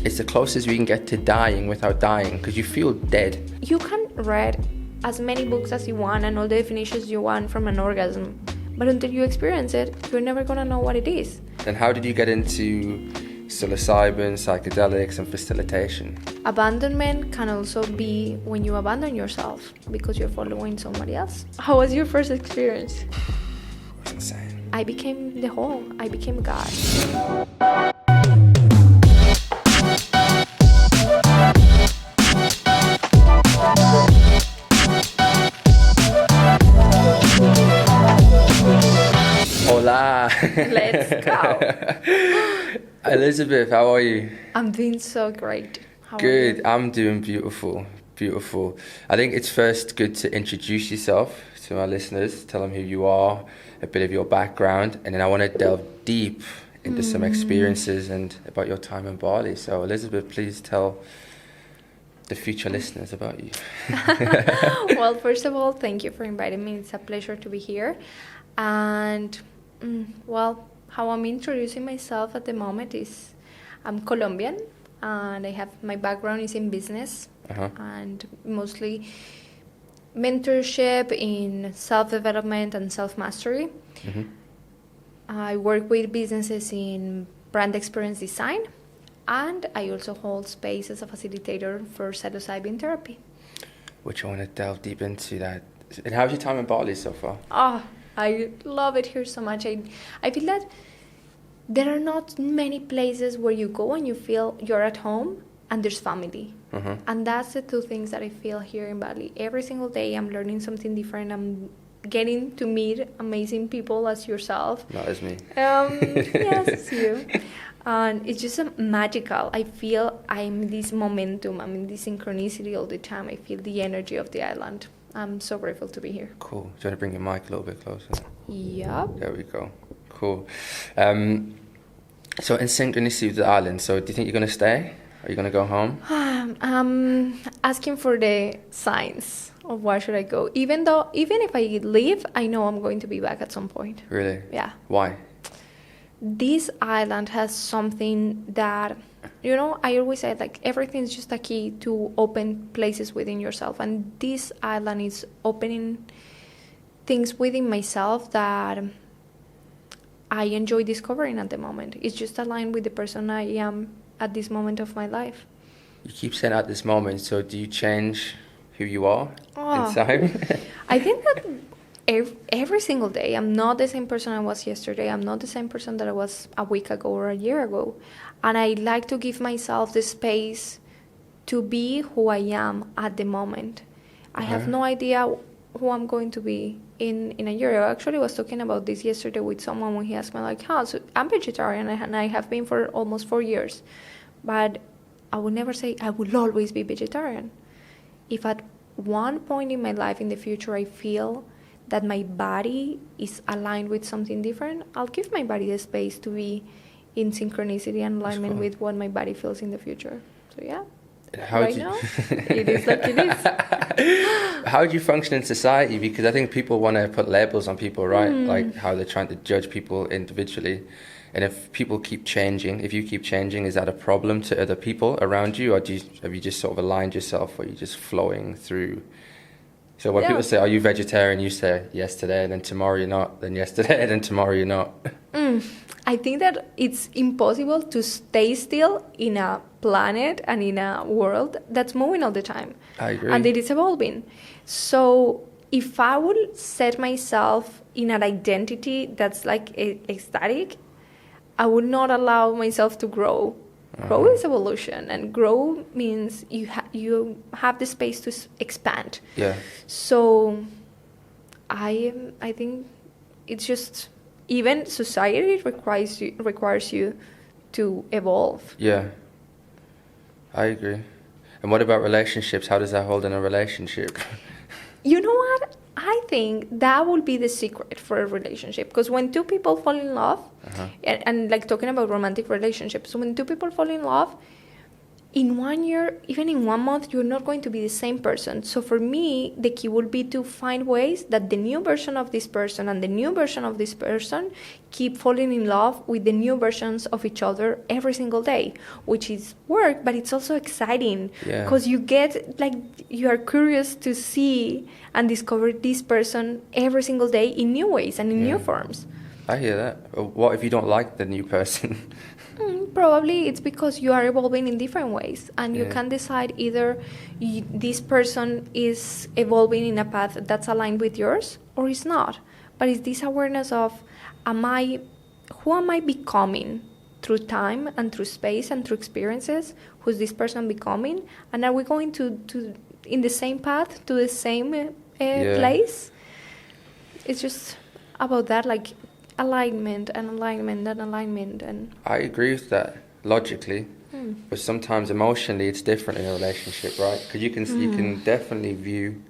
it's the closest we can get to dying without dying, because you feel dead. You can read as many books as you want and all the definitions you want from an orgasm, but until you experience it, you're never gonna know what it is. And how did you get into psilocybin, psychedelics, and facilitation? Abandonment can also be when you abandon yourself because you're following somebody else. How was your first experience? It was insane. I became the whole. I became God. Hola. Let's go. Elizabeth, how are you? I'm doing so great. How Good. Are you? I'm doing beautiful. Beautiful. I think it's first good to introduce yourself to my listeners, tell them who you are, a bit of your background, and then I want to delve deep into some experiences and about your time in Bali. So Elizabeth, please tell the future listeners about you. Well, first of all, thank you for inviting me. It's a pleasure to be here. And, well, how I'm introducing myself at the moment is I'm Colombian, and I have my background is in business and mostly mentorship in self-development and self-mastery. Mm-hmm. I work with businesses in brand experience design, and I also hold space as a facilitator for psilocybin therapy. Which I want to delve deep into that. And how's your time in Bali so far? Oh, I love it here so much. I feel that there are not many places where you go and you feel you're at home and there's family. Mm-hmm. And that's the two things that I feel here in Bali. Every single day I'm learning something different. I'm getting to meet amazing people as yourself. Not as me. Yes, it's you. And it's just magical. I feel I'm in this momentum. I'm in this synchronicity all the time. I feel the energy of the island. I'm so grateful to be here. Cool. Do you want to bring your mic a little bit closer? Yep. There we go. Cool. So in synchronicity with the island, so do you think you're going to stay? Are you going to go home? I'm asking for the signs of where should I go. Even if I leave, I know I'm going to be back at some point. Really? Yeah. Why? This island has something that, I always say, like, everything's just a key to open places within yourself. And this island is opening things within myself that I enjoy discovering at the moment. It's just aligned with the person I am at this moment of my life. You keep saying at this moment, so do you change who you are inside? I think that every single day, I'm not the same person I was yesterday. I'm not the same person that I was a week ago or a year ago. And I like to give myself the space to be who I am at the moment. I have no idea who I'm going to be in a year. I actually was talking about this yesterday with someone when he asked me, like, so I'm vegetarian and I have been for almost 4 years. But I would never say I will always be vegetarian. If at one point in my life in the future I feel that my body is aligned with something different, I'll give my body the space to be in synchronicity and alignment with what my body feels in the future. So yeah, now, it is like it is. How do you function in society? Because I think people want to put labels on people, right? Like how they're trying to judge people individually. And if people keep changing, if you keep changing, is that a problem to other people around you? Or have you just sort of aligned yourself, or are you just flowing through? So when people say, are you vegetarian? You say, yes today, and then tomorrow you're not. Then yesterday, and then tomorrow you're not. I think that it's impossible to stay still in a planet and in a world that's moving all the time. I agree. And it is evolving. So if I would set myself in an identity that's like ecstatic, I would not allow myself to grow. Grow is evolution, and grow means you have the space to expand. Yeah. So I think it's just, even society requires you to evolve. Yeah. I agree. And what about relationships? How does that hold in a relationship? You know what? I think that will be the secret for a relationship. Because when two people fall in love, and like talking about romantic relationships, when two people fall in love, in 1 year, even in 1 month, you're not going to be the same person. So for me, the key would be to find ways that the new version of this person and the new version of this person keep falling in love with the new versions of each other every single day, which is work, but it's also exciting because you get like, you are curious to see and discover this person every single day in new ways and in new forms. I hear that. What if you don't like the new person? Probably it's because you are evolving in different ways, and you can decide either this person is evolving in a path that's aligned with yours or is not. But it's this awareness of, who am I becoming through time and through space and through experiences? Who's this person becoming? And are we going to in the same path to the same place? It's just about that, like, alignment and I agree with that logically, but sometimes emotionally it's different in a relationship, right? Because you can definitely view,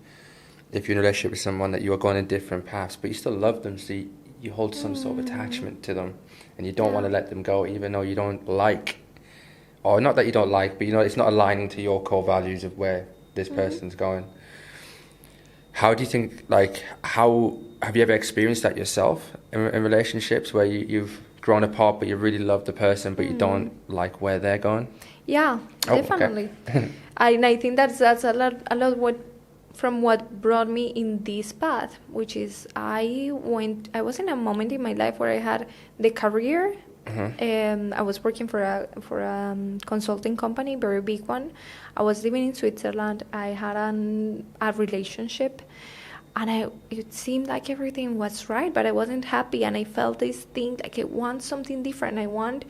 if you're in a relationship with someone, that you are going in different paths, but you still love them, so you hold some sort of attachment to them, and you don't want to let them go, even though you don't like, or not that you don't like, but it's not aligning to your core values of where this person's going. How do you think, have you ever experienced that yourself in relationships where you've grown apart but you really love the person but you don't like where they're going? Yeah, definitely. Okay. I think that's a lot from what brought me in this path, which is I was in a moment in my life where I had the career. I was working for a consulting company, very big one. I was living in Switzerland. I had a relationship, and it seemed like everything was right, but I wasn't happy, and I felt this thing like I want something different. I want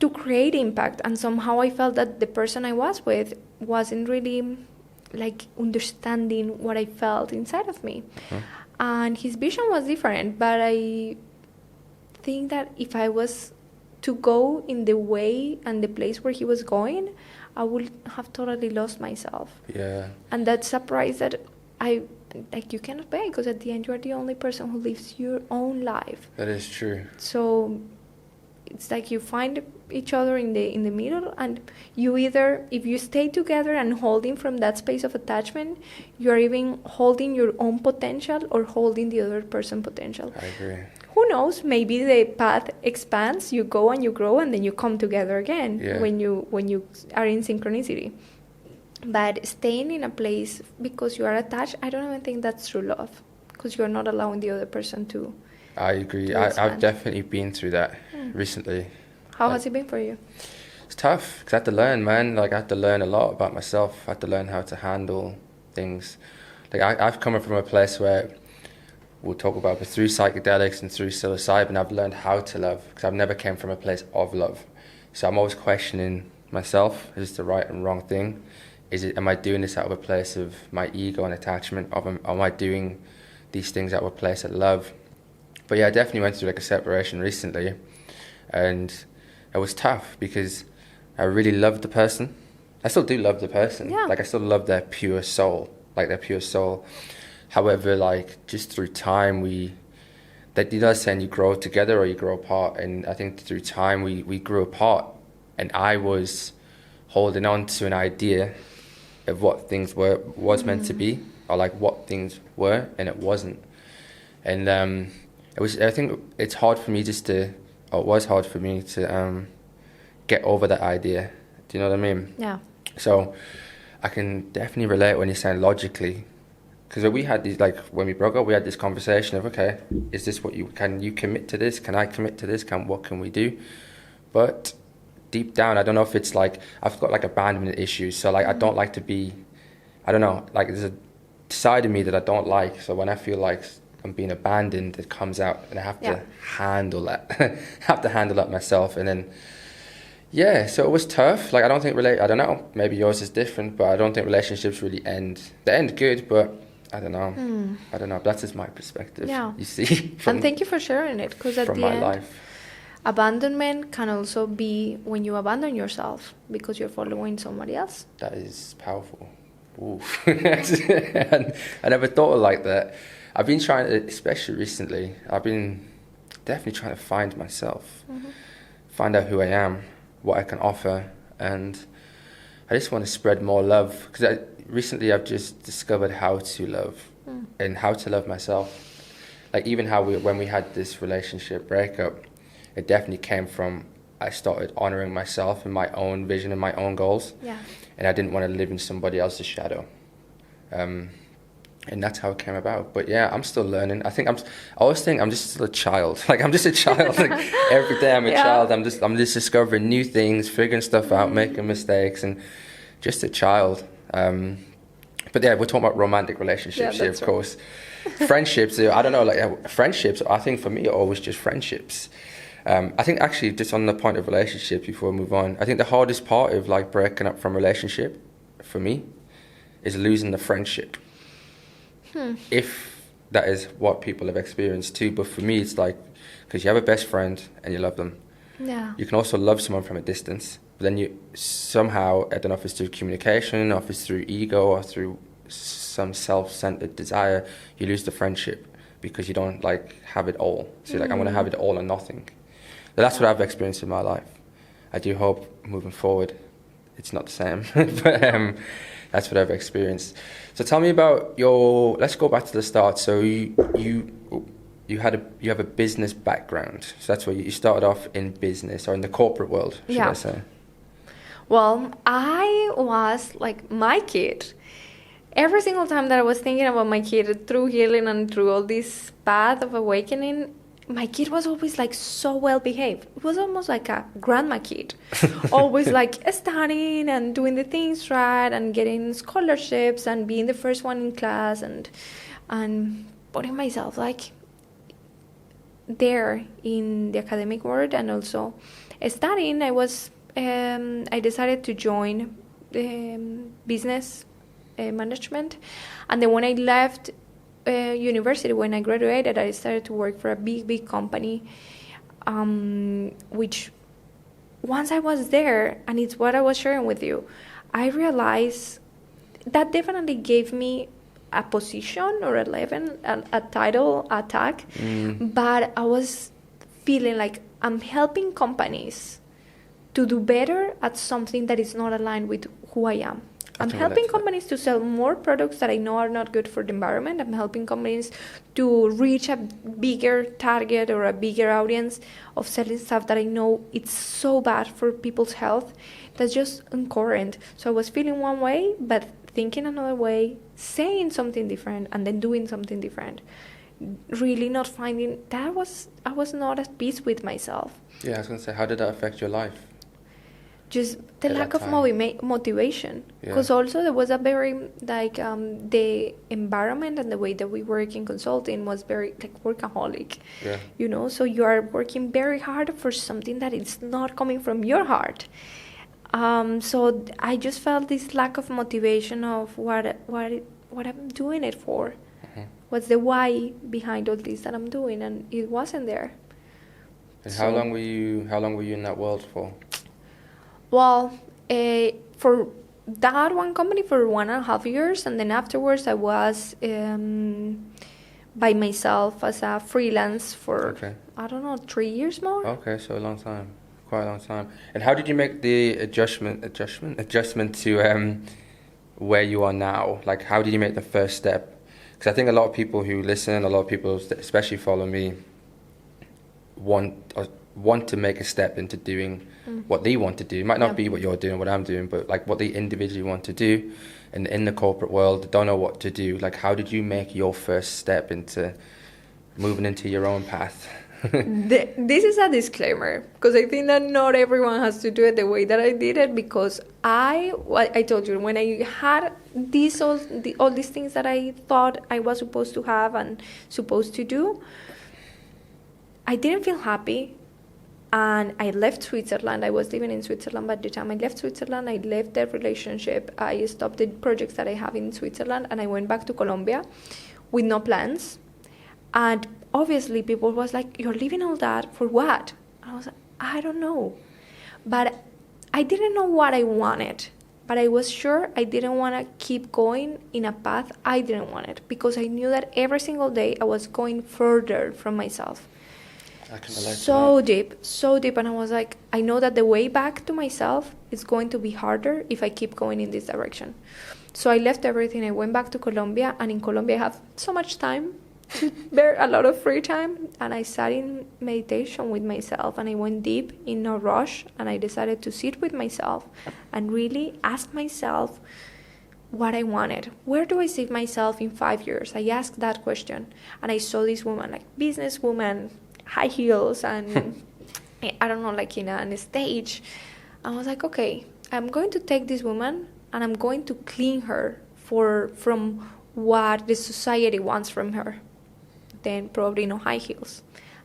to create impact, and somehow I felt that the person I was with wasn't really like understanding what I felt inside of me, and his vision was different. But I think that if I was to go in the way and the place where he was going, I would have totally lost myself. Yeah. And that's a price that you cannot pay, because at the end you are the only person who lives your own life. That is true. So it's like you find each other in the middle, and you either, if you stay together and holding from that space of attachment, you're even holding your own potential or holding the other person's potential. I agree. Who knows, maybe the path expands, you go and you grow, and then you come together again when you are in synchronicity. But staying in a place because you are attached, I don't even think that's true love, because you're not allowing the other person to. I agree. I've definitely been through that recently. How has it been for you? It's tough, because I had to learn, man. I had to learn a lot about myself. I had to learn how to handle things. I've come from a place where, we'll talk about, but through psychedelics and through psilocybin, I've learned how to love, because I've never came from a place of love. So I'm always questioning myself: is this the right and wrong thing? Am I doing this out of a place of my ego and attachment? Am I doing these things out of a place of love? But yeah, I definitely went through a separation recently, and it was tough because I really loved the person. I still do love the person. Yeah. I still love their pure soul, However, just through time, saying you grow together or you grow apart, and I think through time we grew apart, and I was holding on to an idea of what things was meant to be, or what things were, and it wasn't. And I think it's hard for me it was hard for me to get over that idea. Do you know what I mean? Yeah. So I can definitely relate when you're saying logically, because we had these, when we broke up, we had this conversation of, okay, is this can you commit to this? Can I commit to this? What can we do? But deep down, I don't know if it's I've got abandonment issues, so I don't like to be, I don't know, there's a side of me that I don't like. So when I feel like I'm being abandoned, it comes out, and I have to handle that. Myself, and then so it was tough. I don't think I don't know, maybe yours is different, but I don't think relationships really end. They end good, but I don't know. I don't know. That's just my perspective. Yeah. You see, and thank you for sharing it, because at the end, life, abandonment can also be when you abandon yourself because you're following somebody else. That is powerful. Ooh. I never thought of it like that. I've been trying to, especially recently, I've been definitely trying to find myself, find out who I am, what I can offer, and I just want to spread more love, because recently I've just discovered how to love and how to love myself. Like even how when we had this relationship breakup, it definitely came from I started honoring myself and my own vision and my own goals. Yeah. And I didn't want to live in somebody else's shadow. And that's how it came about. But yeah, I'm still learning. I always think I'm just still a child. Like I'm just a child. Like every day I'm a child. I'm just discovering new things, figuring stuff out, making mistakes, and just a child. But yeah, we're talking about romantic relationships here, of course. Friendships, I don't know, like friendships, I think for me are always just friendships. I think actually just on the point of relationships before we move on, I think the hardest part of like breaking up from a relationship for me is losing the friendship. If that is what people have experienced too. But for me, it's like, because you have a best friend and you love them. Yeah. You can also love someone from a distance. But then you somehow, I don't know if it's through communication, or if it's through ego, or through some self-centered desire, you lose the friendship because you don't like have it all. So you're like, I'm going to have it all or nothing. But that's what I've experienced in my life. I do hope moving forward it's not the same. But that's what I've experienced. So tell me about let's go back to the start. So you have a business background. So that's where you started off in business, or in the corporate world, should I say? Well, I was like my kid. Every single time that I was thinking about my kid through healing and through all this path of awakening, my kid was always like so well behaved. It was almost like a grandma kid, always like studying and doing the things right and getting scholarships and being the first one in class and putting myself like there in the academic world and also studying. I decided to join business management, and then when I left university, when I graduated, I started to work for a big company, which once I was there, and it's what I was sharing with you, I realized that definitely gave me a position or a title, a tag, but I was feeling like I'm helping companies to do better at something that is not aligned with who I am. I'm helping companies to sell more products that I know are not good for the environment. I'm helping companies to reach a bigger target or a bigger audience of selling stuff that I know it's so bad for people's health. That's just incoherent. So I was feeling one way, but thinking another way, saying something different, and then doing something different. Really not finding that I was not at peace with myself. Yeah, I was going to say, how did that affect your life? Just the lack of motivation, because also there was a very like the environment and the way that we work in consulting was very like workaholic, so you are working very hard for something that is not coming from your heart. So I just felt this lack of motivation of what I'm doing it for. What's the why behind all this that I'm doing, and it wasn't there. And how long were you in that world for? Well, for that one company for 1.5 years, and then afterwards I was by myself as a freelance for, I don't know, 3 years more. Okay, so a long time, quite a long time. And how did you make the adjustment to where you are now? Like, how did you make the first step? Because I think a lot of people who listen, a lot of people, especially follow me, want to make a step into doing what they want to do. It might not be what you're doing, what I'm doing, but like what they individually want to do. And in the corporate world, don't know what to do. Like, how did you make your first step into moving into your own path? This is a disclaimer, because I think that not everyone has to do it the way that I did it, because I told you, when I had all these things that I thought I was supposed to have and supposed to do, I didn't feel happy. And I left Switzerland. I was living in Switzerland by the time I left Switzerland. I left that relationship. I stopped the projects that I have in Switzerland, and I went back to Colombia with no plans. And obviously people was like, you're leaving all that for what? I was like, I don't know. But I didn't know what I wanted. But I was sure I didn't want to keep going in a path I didn't want it, because I knew that every single day I was going further from myself. I can relate so to deep, so deep. And I was like, I know that the way back to myself is going to be harder if I keep going in this direction. So I left everything. I went back to Colombia, and in Colombia I have so much time to bear a lot of free time. And I sat in meditation with myself, and I went deep in no rush, and I decided to sit with myself and really ask myself what I wanted. Where do I see myself in 5 years? I asked that question, and I saw this woman, like businesswoman, high heels, and I don't know, like on a stage. I was like, okay, I'm going to take this woman and I'm going to clean her from what the society wants from her. Then probably no high heels.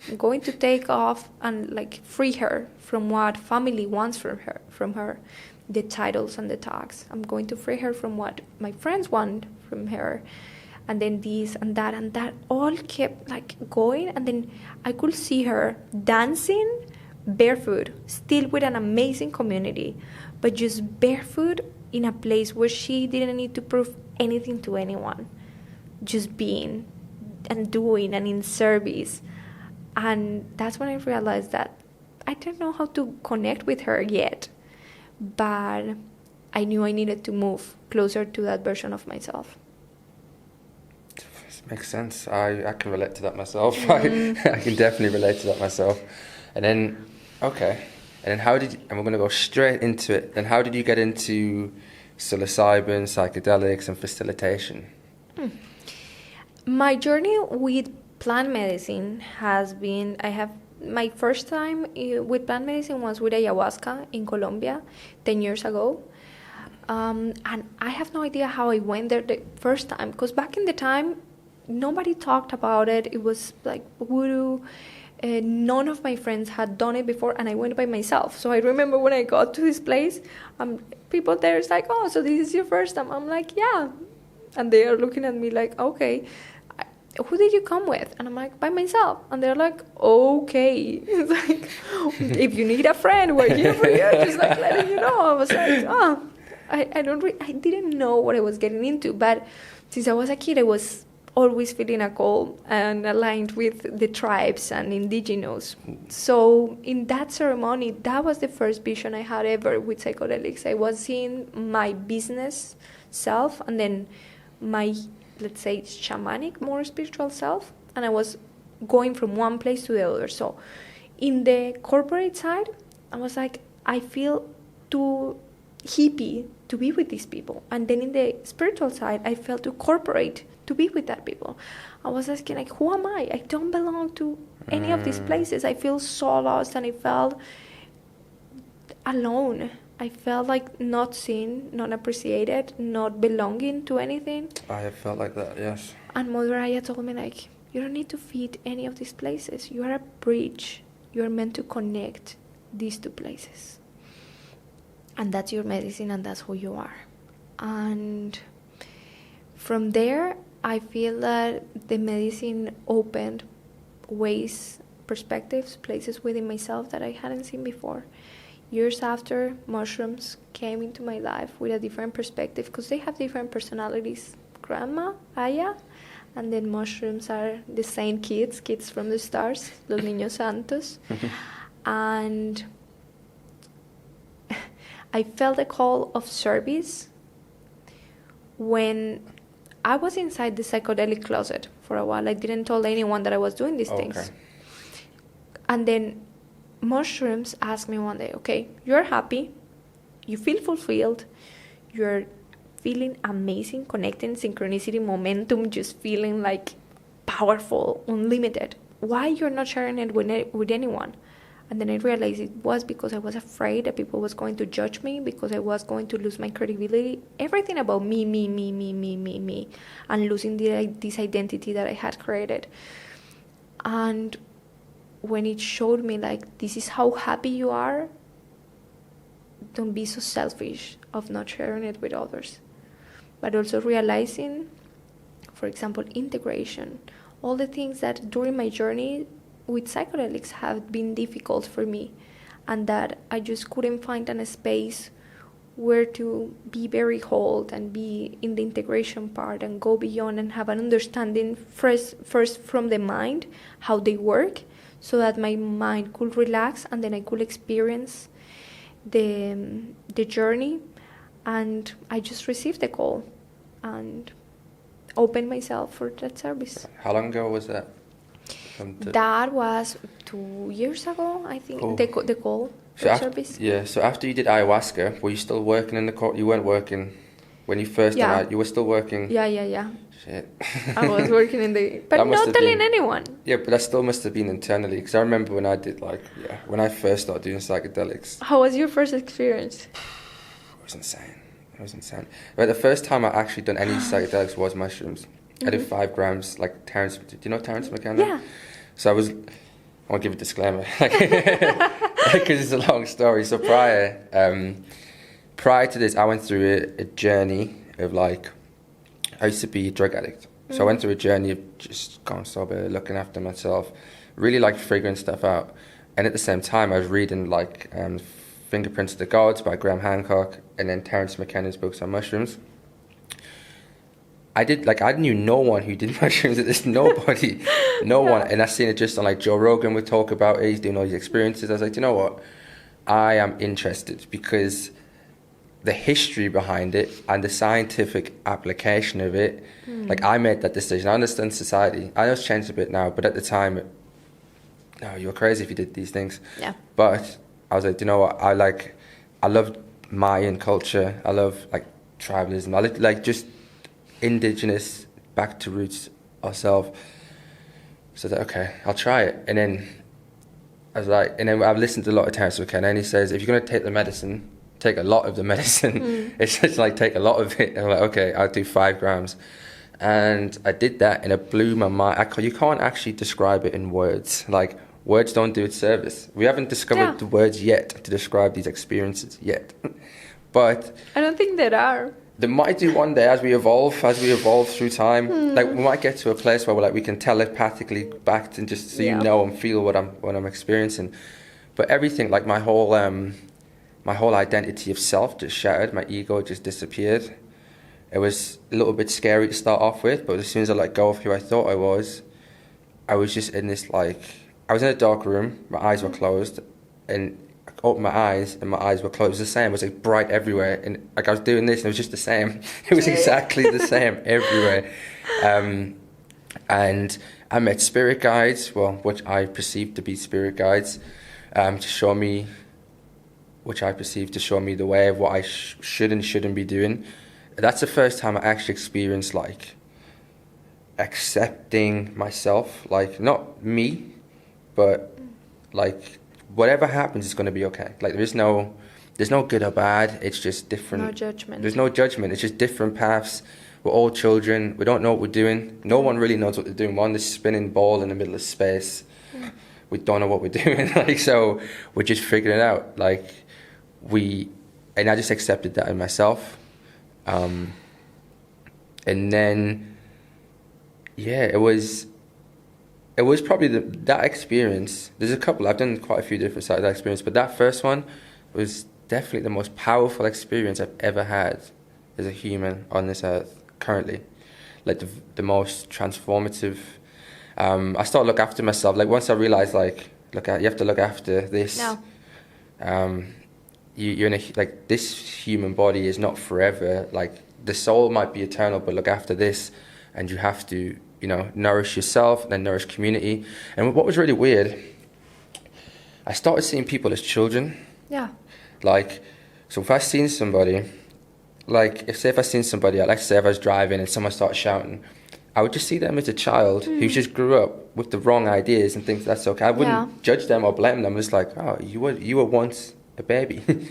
I'm going to take off and like free her from what family wants from her, the titles and the tags. I'm going to free her from what my friends want from her. And then this and that all kept like going. And then I could see her dancing barefoot, still with an amazing community, but just barefoot in a place where she didn't need to prove anything to anyone, just being and doing and in service. And that's when I realized that I didn't know how to connect with her yet, but I knew I needed to move closer to that version of myself. Makes sense. I can relate to that myself. I can definitely relate to that myself. And then, okay. And then and we're going to go straight into it. Then how did you get into psilocybin, psychedelics, and facilitation? My journey with plant medicine has been, my first time with plant medicine was with ayahuasca in Colombia 10 years ago. And I have no idea how I went there the first time, because back in the time, nobody talked about it. It was like voodoo. None of my friends had done it before, and I went by myself. So I remember when I got to this place, people there is like, oh, so this is your first time? I'm like, yeah. And they are looking at me like, okay, who did you come with? And I'm like, by myself. And they're like, okay. It's like, if you need a friend, we're here for you. Just like letting you know. I was like, oh, I didn't know what I was getting into. But since I was a kid, I was always feeling a call and aligned with the tribes and indigenous. So in that ceremony, that was the first vision I had ever with psychedelics. I was seeing my business self and then my, let's say, shamanic, more spiritual self, and I was going from one place to the other. So in the corporate side, I was like, I feel too hippie to be with these people. And then in the spiritual side, I felt too corporate to be with that people. I was asking, like, who am I? I don't belong to any of these places. I feel so lost, and I felt alone. I felt like not seen, not appreciated, not belonging to anything. I have felt like that, yes. And Mother Aya told me, like, you don't need to fit any of these places. You are a bridge. You are meant to connect these two places. And that's your medicine, and that's who you are. And from there, I feel that the medicine opened ways, perspectives, places within myself that I hadn't seen before. Years after, mushrooms came into my life with a different perspective, because they have different personalities. Grandma, Aya, and then mushrooms are the saint kids from the stars, los niños santos. And I felt a call of service when I was inside the psychedelic closet for a while. I didn't tell anyone that I was doing these things. And then mushrooms asked me one day, okay, you're happy, you feel fulfilled, you're feeling amazing, connecting, synchronicity, momentum, just feeling like powerful, unlimited. Why you're not sharing it with anyone? And then I realized it was because I was afraid that people was going to judge me, because I was going to lose my credibility. Everything about me, and losing this identity that I had created. And when it showed me, like, this is how happy you are, don't be so selfish of not sharing it with others. But also realizing, for example, integration, all the things that during my journey with psychedelics have been difficult for me, and that I just couldn't find a space where to be very whole and be in the integration part and go beyond and have an understanding first from the mind, how they work, so that my mind could relax and then I could experience the journey. And I just received the call and opened myself for that service. How long ago was that? That was 2 years ago, I think. Cool. The call So service. Yeah, so after you did ayahuasca, were you still working in the court? You weren't working when you first did it. You were still working? Yeah. Shit. I was working in the... But not telling anyone. Yeah, but that still must have been internally. Because I remember when I did, when I first started doing psychedelics. How was your first experience? It was insane. But the first time I actually done any psychedelics was mushrooms. I did 5 grams, like Terrence... Do you know Terrence McKenna? Yeah. So I won't give a disclaimer. Because it's a long story. So prior to this, I went through a journey of I used to be a drug addict. So I went through a journey of just going sober, looking after myself, really figuring stuff out. And at the same time, I was reading Fingerprints of the Gods by Graham Hancock and then Terrence McKenna's books on mushrooms. I knew no one who did mushrooms. There's nobody, no one. And I seen it just on Joe Rogan would talk about it. He's doing all these experiences. I was like, you know what? I am interested because the history behind it and the scientific application of it, I made that decision. I understand society. I know it's changed a bit now, but at the time, no, you were crazy if you did these things. Yeah. But I was like, you know what? I love Mayan culture. I love tribalism. I like just indigenous, back to roots ourselves. So that okay, I'll try it. And then I was like, and then I've listened to a lot of Terrence McKenna, and he says if you're gonna take the medicine, take a lot of the medicine. It's just take a lot of it. And I'm like, okay, I'll do 5 grams. And I did that, and it blew my mind. You can't actually describe it in words. Words don't do its service. We haven't discovered the words yet to describe these experiences yet. But I don't think there are. There might do one day as we evolve through time. We might get to a place where we can telepathically back and just so you know and feel what I'm experiencing. But everything, my whole identity of self just shattered. My ego just disappeared. It was a little bit scary to start off with, but as soon as I let go of who I thought I was just in this I was in a dark room. My eyes were closed, and I opened my eyes, and my eyes were closed. It was the same. It was bright everywhere, and I was doing this, and it was just the same. It was exactly the same everywhere. And I met spirit guides, which I perceived to be spirit guides, to show me the way of what I should and shouldn't be doing. That's the first time I actually experienced accepting myself, not me, but whatever happens is going to be okay. There's no good or bad. It's just different. No judgment. There's no judgment. It's just different paths. We're all children. We don't know what we're doing. No one really knows what they're doing. We're on this spinning ball in the middle of space. We don't know what we're doing. So we're just figuring it out. And I just accepted that in myself. And then, it was probably that experience. There's a couple. I've done quite a few different sides of that experience, but that first one was definitely the most powerful experience I've ever had as a human on this earth currently. The most transformative. I started to look after myself. Once I realized, you have to look after this. No. You're in this human body is not forever. The soul might be eternal, but look after this, and you have to, nourish yourself and then nourish community. And what was really weird, I started seeing people as children. Yeah. So if I seen somebody, if I seen somebody, say if I was driving and someone started shouting, I would just see them as a child who just grew up with the wrong ideas and think that's okay. I wouldn't judge them or blame them. It's you were once a baby. You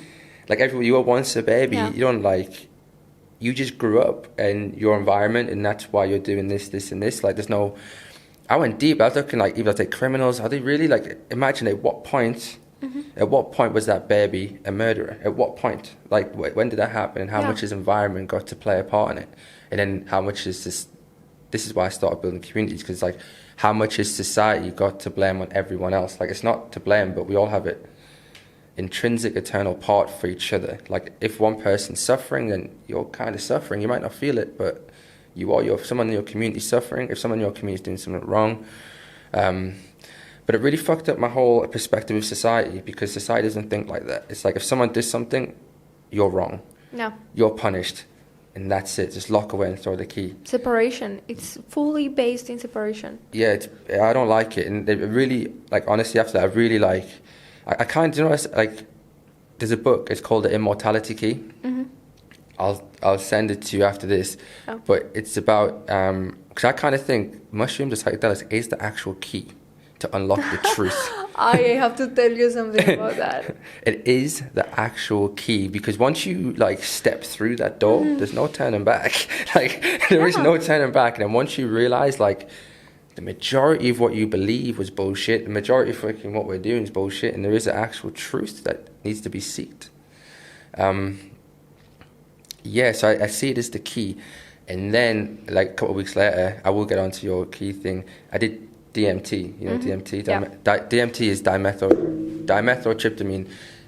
were once a baby. Yeah. You don't you just grew up in your environment, and that's why you're doing this, and this. There's no. I went deep. I was looking even criminals. Are they really imagine at what point? At what point was that baby a murderer? At what point? When did that happen? And how much his environment got to play a part in it? And then how much is this? This is why I started building communities, because how much has society got to blame on everyone else? It's not to blame, but we all have it. Intrinsic eternal part for each other. If one person's suffering, then you're kind of suffering. You might not feel it, but you are. If someone in your community suffering, if someone in your community is doing something wrong, But it really fucked up my whole perspective of society, because society doesn't think like that. It's like if someone does something, you're wrong. No. You're punished. And that's it. Just lock away and throw the key. Separation. It's fully based in separation. Yeah, I don't like it. And it really, like, honestly, after that, I really like... I kind of, you know, like, there's a book. It's called The Immortality Key. Mm-hmm. I'll send it to you after this. Oh. But it's about... Because I kind of think mushrooms or psychedelics is the actual key to unlock the truth. I have to tell you something about that. It is the actual key, because once you like step through that door, there's no turning back. Like there is no turning back. And then once you realize like the majority of what you believe was bullshit, the majority of fucking what we're doing is bullshit, and there is an actual truth that needs to be sought. Yeah, so I see it as the key. And then like a couple of weeks later, I will get onto your key thing. I did DMT, you know, DMT. DMT is dimethyltryptamine.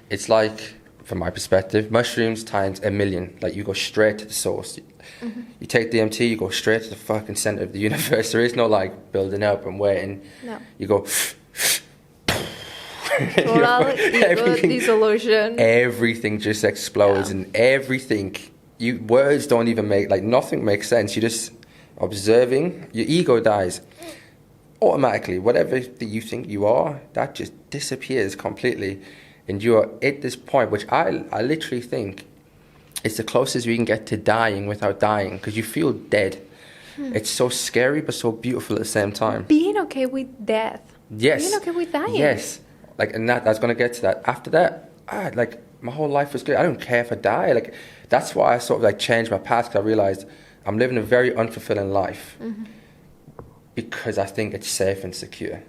It's like, from my perspective, mushrooms times a million. Like you go straight to the source. You take DMT, you go straight to the fucking center of the universe. There is no like building up and waiting. No. You go. Total ego dissolution. Everything just explodes, and everything. Words don't even make, like, nothing makes sense. You're just observing. Your ego dies. Automatically, whatever that you think you are, that just disappears completely. And you are at this point, which I literally think it's the closest we can get to dying without dying, because you feel dead. It's so scary, but so beautiful at the same time. Being okay with death. Yes. Being okay with dying. Yes. Like, and I was going to get to that. After that, like, my whole life was good. I don't care if I die. Like, that's why I sort of, like, changed my path, because I realized I'm living a very unfulfilling life. Because I think it's safe and secure.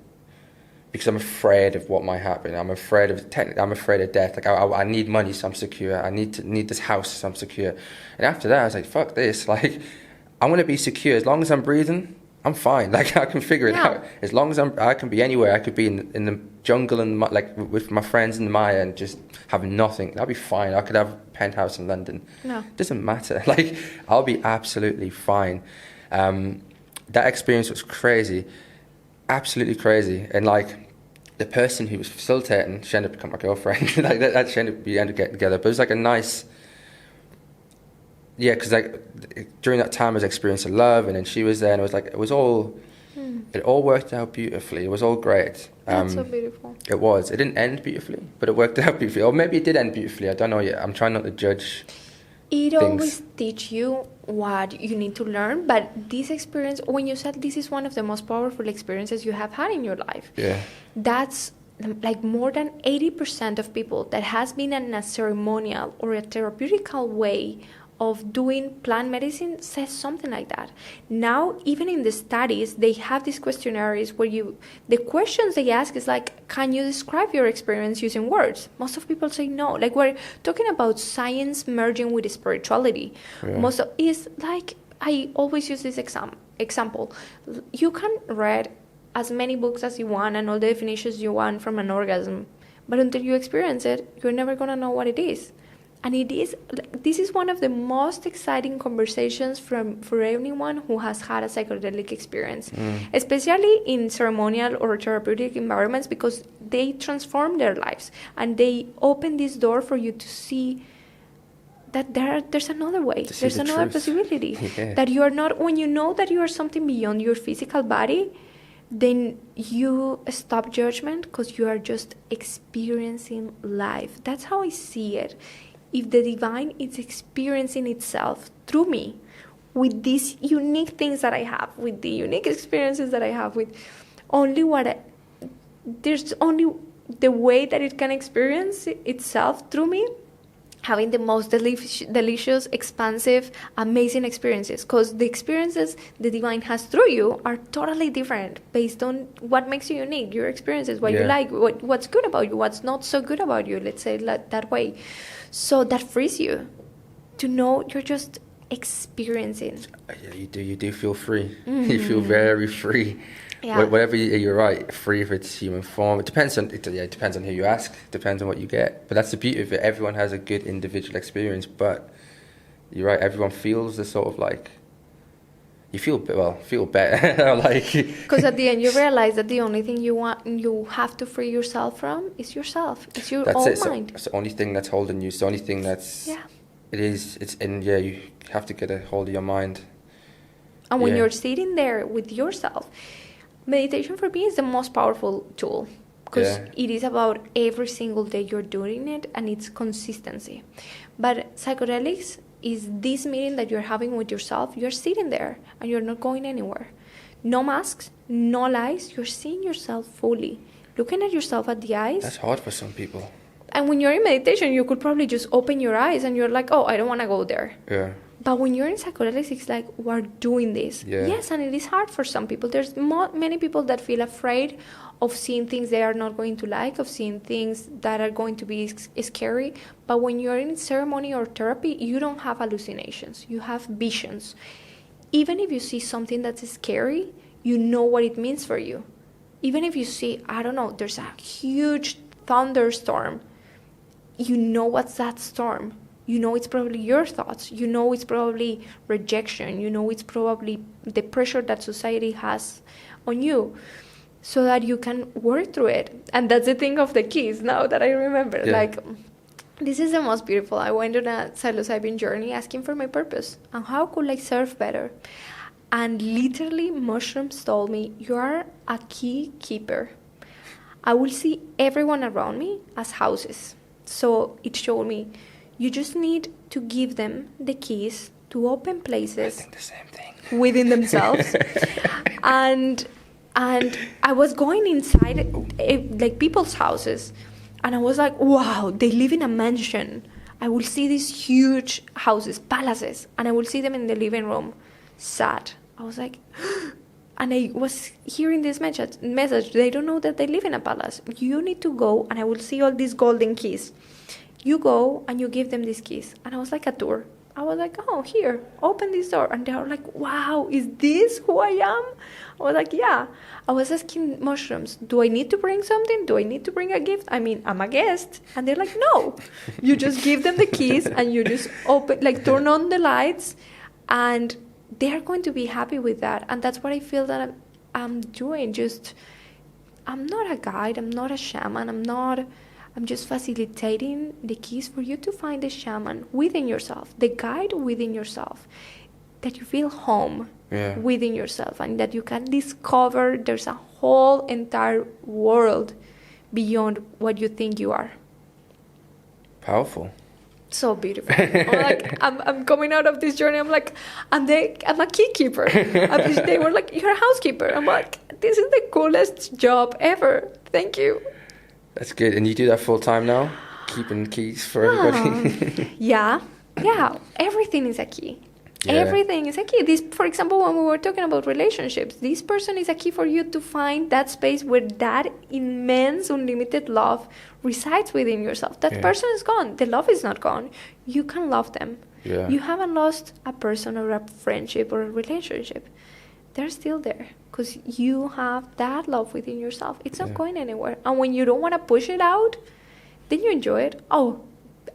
Because I'm afraid of what might happen. I'm afraid of death. Like I need money, so I'm secure. I need this house, so I'm secure. And after that, I was like, fuck this. Like, I want to be secure. As long as I'm breathing, I'm fine. Like, I can figure it out. As long as I can be anywhere. I could be in the jungle and like with my friends in the Maya and just have nothing. That'd be fine. I could have a penthouse in London. No, it doesn't matter. Like, I'll be absolutely fine. That experience was crazy, absolutely crazy. And like the person who was facilitating, she ended up becoming my girlfriend. Like that, we ended up getting together. But it was like a nice, yeah, because like during that time I was experiencing love, and then she was there, and it was all, it all worked out beautifully. It was all great. That's so beautiful. It was. It didn't end beautifully, but it worked out beautifully. Or maybe it did end beautifully. I don't know yet. I'm trying not to judge. It always teach you what you need to learn, but this experience, when you said this is one of the most powerful experiences you have had in your life, that's like more than 80% of people that has been in a ceremonial or a therapeutical way of doing plant medicine says something like that. Now, even in the studies, they have these questionnaires where the questions they ask is like, can you describe your experience using words? Most of people say no. Like, we're talking about science merging with spirituality. Is like, I always use this example. You can read as many books as you want and all the definitions you want from an orgasm, but until you experience it, you're never going to know what it is. And this is one of the most exciting conversations for anyone who has had a psychedelic experience, especially in ceremonial or therapeutic environments, because they transform their lives and they open this door for you to see that there's another way, there's another possibility, that you are not, when you know that you are something beyond your physical body, then you stop judgment because you are just experiencing life. That's how I see it. If the divine is experiencing itself through me with these unique things that I have, with the unique experiences that I have, with there's only the way that it can experience itself through me, having the most delicious, expansive, amazing experiences. Because the experiences the divine has through you are totally different based on what makes you unique, your experiences, what you like, what's good about you, what's not so good about you, let's say that way. So that frees you to know you're just experiencing. Yeah, you do feel free. You feel very free. Yeah. Whatever you're right, free if it's human form. It depends on who you ask. Depends on what you get. But that's the beauty of it. Everyone has a good individual experience. But you're right. Everyone feels the sort of like you feel better. Like, Because at the end, you realize that the only thing you have to free yourself from is yourself. It's your that's own it. mind. It's the only thing that's holding you. It's the only thing that's. Yeah. It is. It's in. Yeah, you have to get a hold of your mind. And when you're sitting there with yourself, meditation for me is the most powerful tool. Because it is about every single day you're doing it, and it's consistency. But psychedelics is this meeting that you're having with yourself. You're sitting there and you're not going anywhere. No masks, no lies. You're seeing yourself fully, looking at yourself at the eyes. That's hard for some people. And when you're in meditation, you could probably just open your eyes and you're like, oh, I don't want to go there. Yeah. But when you're in psychedelics, it's like, we're doing this. Yeah. Yes, and it is hard for some people. There's many people that feel afraid of seeing things they are not going to like, of seeing things that are going to be scary. But when you're in ceremony or therapy, you don't have hallucinations. You have visions. Even if you see something that's scary, you know what it means for you. Even if you see, I don't know, there's a huge thunderstorm, you know what's that storm. You know it's probably your thoughts. You know it's probably rejection. You know it's probably the pressure that society has on you, so that you can work through it. And that's the thing of the keys now that I remember. Yeah. Like, this is the most beautiful. I went on a psilocybin journey asking for my purpose and how could I serve better. And literally mushrooms told me, you are a key keeper. I will see everyone around me as houses. So it showed me, you just need to give them the keys to open places. I think the same thing. Within themselves. and I was going inside like people's houses, and I was like, wow, they live in a mansion. I will see these huge houses, palaces, and I will see them in the living room, sad. I was like, and I was hearing this message, they don't know that they live in a palace. You need to go, and I will see all these golden keys. You go, and you give them these keys. And I was like a tour. I was like, oh, here, open this door. And they were like, wow, is this who I am? I was like, yeah. I was asking mushrooms, do I need to bring something? Do I need to bring a gift? I mean, I'm a guest. And they're like, no. You just give them the keys and you just open, like turn on the lights, and they're going to be happy with that. And that's what I feel that I'm doing. I'm not a guide. I'm not a shaman. I'm just facilitating the keys for you to find the shaman within yourself, the guide within yourself, that you feel home within yourself, and that you can discover there's a whole entire world beyond what you think you are. Powerful. So beautiful. I'm coming out of this journey. I'm like, I'm a key keeper. They were like, you're a housekeeper. I'm like, this is the coolest job ever. Thank you. That's good. And you do that full time now? Keeping keys for everybody? Yeah. Everything is a key. Yeah. Everything is a key. This, for example, when we were talking about relationships, this person is a key for you to find that space where that immense, unlimited love resides within yourself. That person is gone. The love is not gone. You can love them. Yeah. You haven't lost a person or a friendship or a relationship. They're still there because you have that love within yourself. It's not going anywhere. And when you don't want to push it out, then you enjoy it. Oh,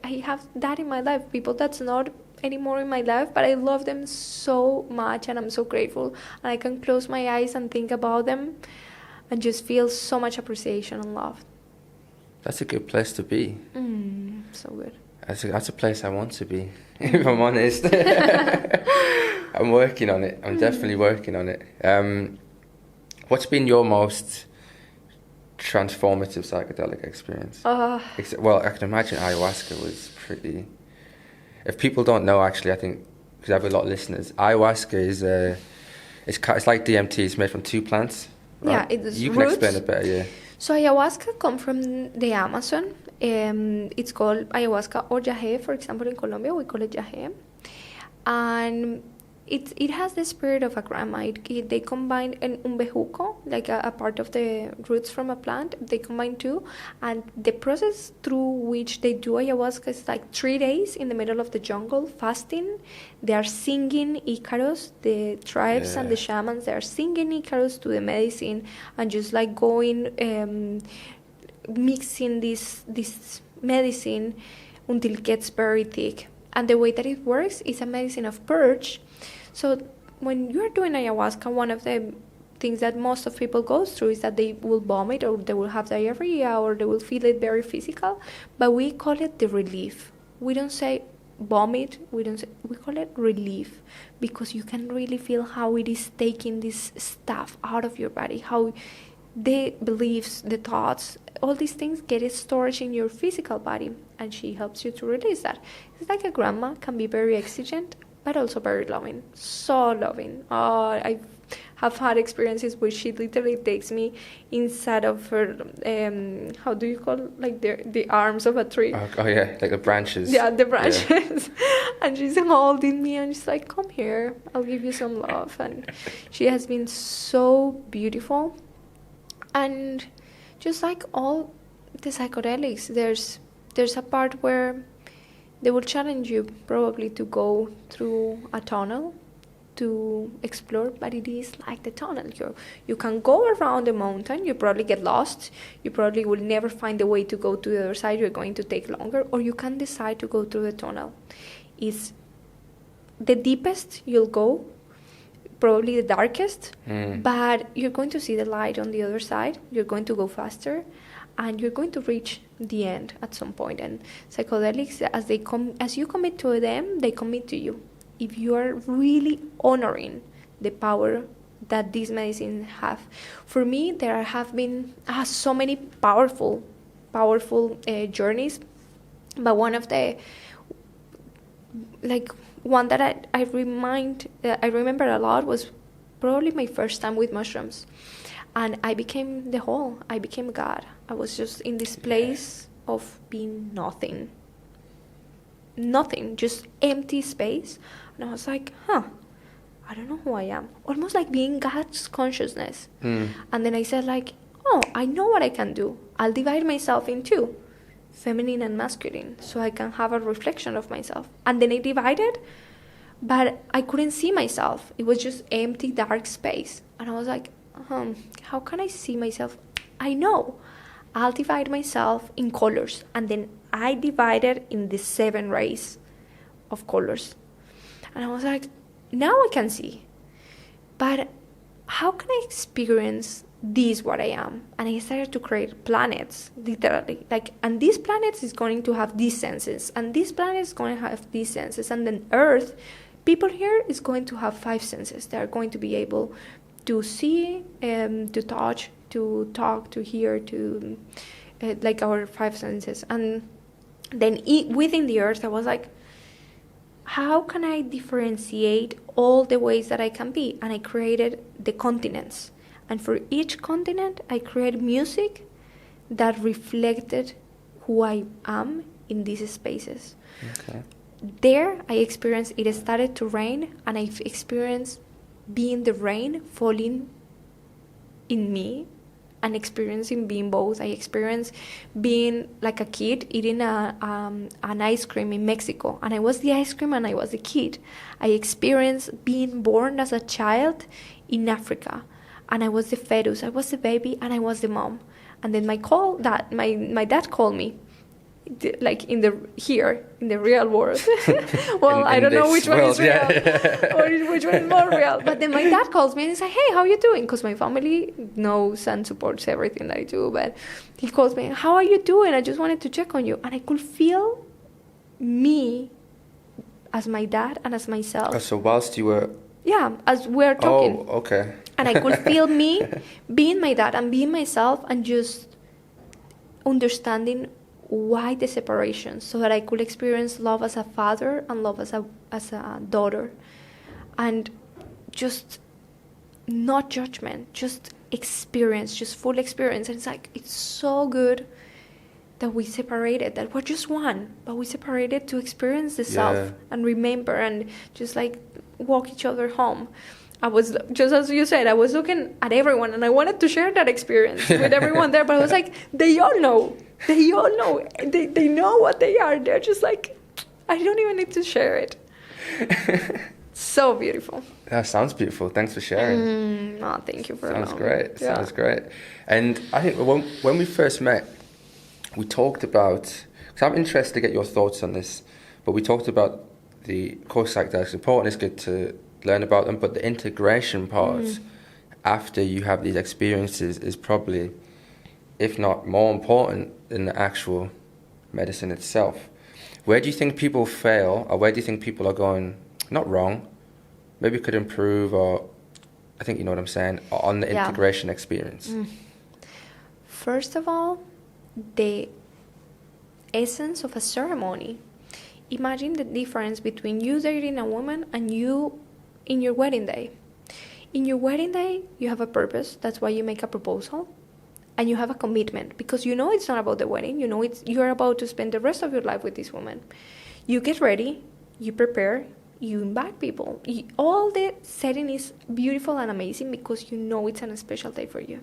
I have that in my life. People that's not anymore in my life, but I love them so much and I'm so grateful. And I can close my eyes and think about them and just feel so much appreciation and love. That's a good place to be. So good. That's a place I want to be, if I'm honest. I'm working on it. I'm definitely working on it. What's been your most transformative psychedelic experience? Well, I can imagine ayahuasca was pretty... If people don't know, actually, I think, because I have a lot of listeners, ayahuasca is it's like DMT. It's made from two plants. Right? Yeah, it's You roots. can explain it better, yeah. So ayahuasca comes from the Amazon. It's called ayahuasca or yahe. For example, in Colombia, we call it yahe. And it has the spirit of a grandma. They combine un bejuco, like a part of the roots from a plant. They combine two. And the process through which they do ayahuasca is like 3 days in the middle of the jungle, fasting. They are singing Icarus, the tribes and the shamans. They are singing Icarus to the medicine and just like going, mixing this medicine until it gets very thick. And the way that it works is a medicine of purge. So when you're doing ayahuasca, one of the things that most of people go through is that they will vomit, or they will have diarrhea, or they will feel it very physical, but we call it the relief. We don't say vomit, we call it relief, because you can really feel how it is taking this stuff out of your body, how the beliefs, the thoughts, all these things get stored in your physical body, and she helps you to release that. It's like a grandma, can be very exigent, but also very loving, so loving. I have had experiences where she literally takes me inside of her, how do you call it? Like the arms of a tree. Oh yeah, like the branches. Yeah, the branches. Yeah. And she's holding me, and she's like, come here, I'll give you some love. And she has been so beautiful. And just like all the psychedelics, there's a part where they will challenge you probably to go through a tunnel to explore, but it is like the tunnel. You can go around the mountain, you probably get lost, you probably will never find the way to go to the other side, you're going to take longer, or you can decide to go through the tunnel. It's the deepest you'll go, probably the darkest, but you're going to see the light on the other side, you're going to go faster, and you're going to reach the end at some point. And psychedelics, as you commit to them, they commit to you. If you are really honoring the power that these medicines have. For me, there have been so many powerful journeys, but one of the, like, one that I remember a lot was probably my first time with mushrooms. And I became the whole. I became God. I was just in this place of being nothing. Nothing, just empty space. And I was like, I don't know who I am. Almost like being God's consciousness. And then I said like, I know what I can do. I'll divide myself in two, feminine and masculine, so I can have a reflection of myself. And then I divided, but I couldn't see myself. It was just empty, dark space. And I was like, how can I see myself? I know. I'll divide myself in colors. And then I divided in the 7 rays of colors. And I was like, now I can see. But how can I experience this, what I am? And I started to create planets, literally. And these planets is going to have these senses. And this planet is going to have these senses. And then Earth, people here is going to have 5 senses. They are going to be able to see, to touch, to talk, to hear, to like our 5 senses. And then within the Earth, I was like, how can I differentiate all the ways that I can be? And I created the continents. And for each continent, I created music that reflected who I am in these spaces. Okay. There, I experienced, it started to rain, and I experienced being the rain falling in me and experiencing being both. I experienced being like a kid eating an ice cream in Mexico, and I was the ice cream and I was the kid. I experienced being born as a child in Africa, and I was the fetus. I was the baby and I was the mom. And then my dad called me, like in the real world. Well, I don't know which one is real or which one is more real. But then my dad calls me and he's like, hey, how are you doing? Because my family knows and supports everything that I do. But he calls me, how are you doing? I just wanted to check on you. And I could feel me as my dad and as myself. Oh, so whilst you were... Yeah, as we're talking. Oh, okay. And I could feel me being my dad and being myself and just understanding why the separation, so that I could experience love as a father and love as a daughter, and just not judgment, just experience, just full experience. And it's like, it's so good that we separated, that we're just one, but we separated to experience the self and remember and just like walk each other home. I was, just as you said, I was looking at everyone and I wanted to share that experience with everyone there, but I was like, they all know. They know what they are. They're just like, I don't even need to share it. So beautiful. That sounds beautiful. Thanks for sharing. Thank you for allowing. Sounds Yeah. great. And I think when we first met, we talked about, because I'm interested to get your thoughts on this, but we talked about the course psychedelics important. It's good to learn about them, but the integration part after you have these experiences is probably, if not more important than the actual medicine itself. Where do you think people fail, or where do you think people are going, not wrong, maybe could improve, or I think you know what I'm saying, on the integration experience? First of all, the essence of a ceremony. Imagine the difference between you dating a woman and you in your wedding day. In your wedding day, you have a purpose. That's why you make a proposal. And you have a commitment, because you know it's not about the wedding. You know you're about to spend the rest of your life with this woman. You get ready, you prepare, you invite people. All the setting is beautiful and amazing because you know it's a special day for you.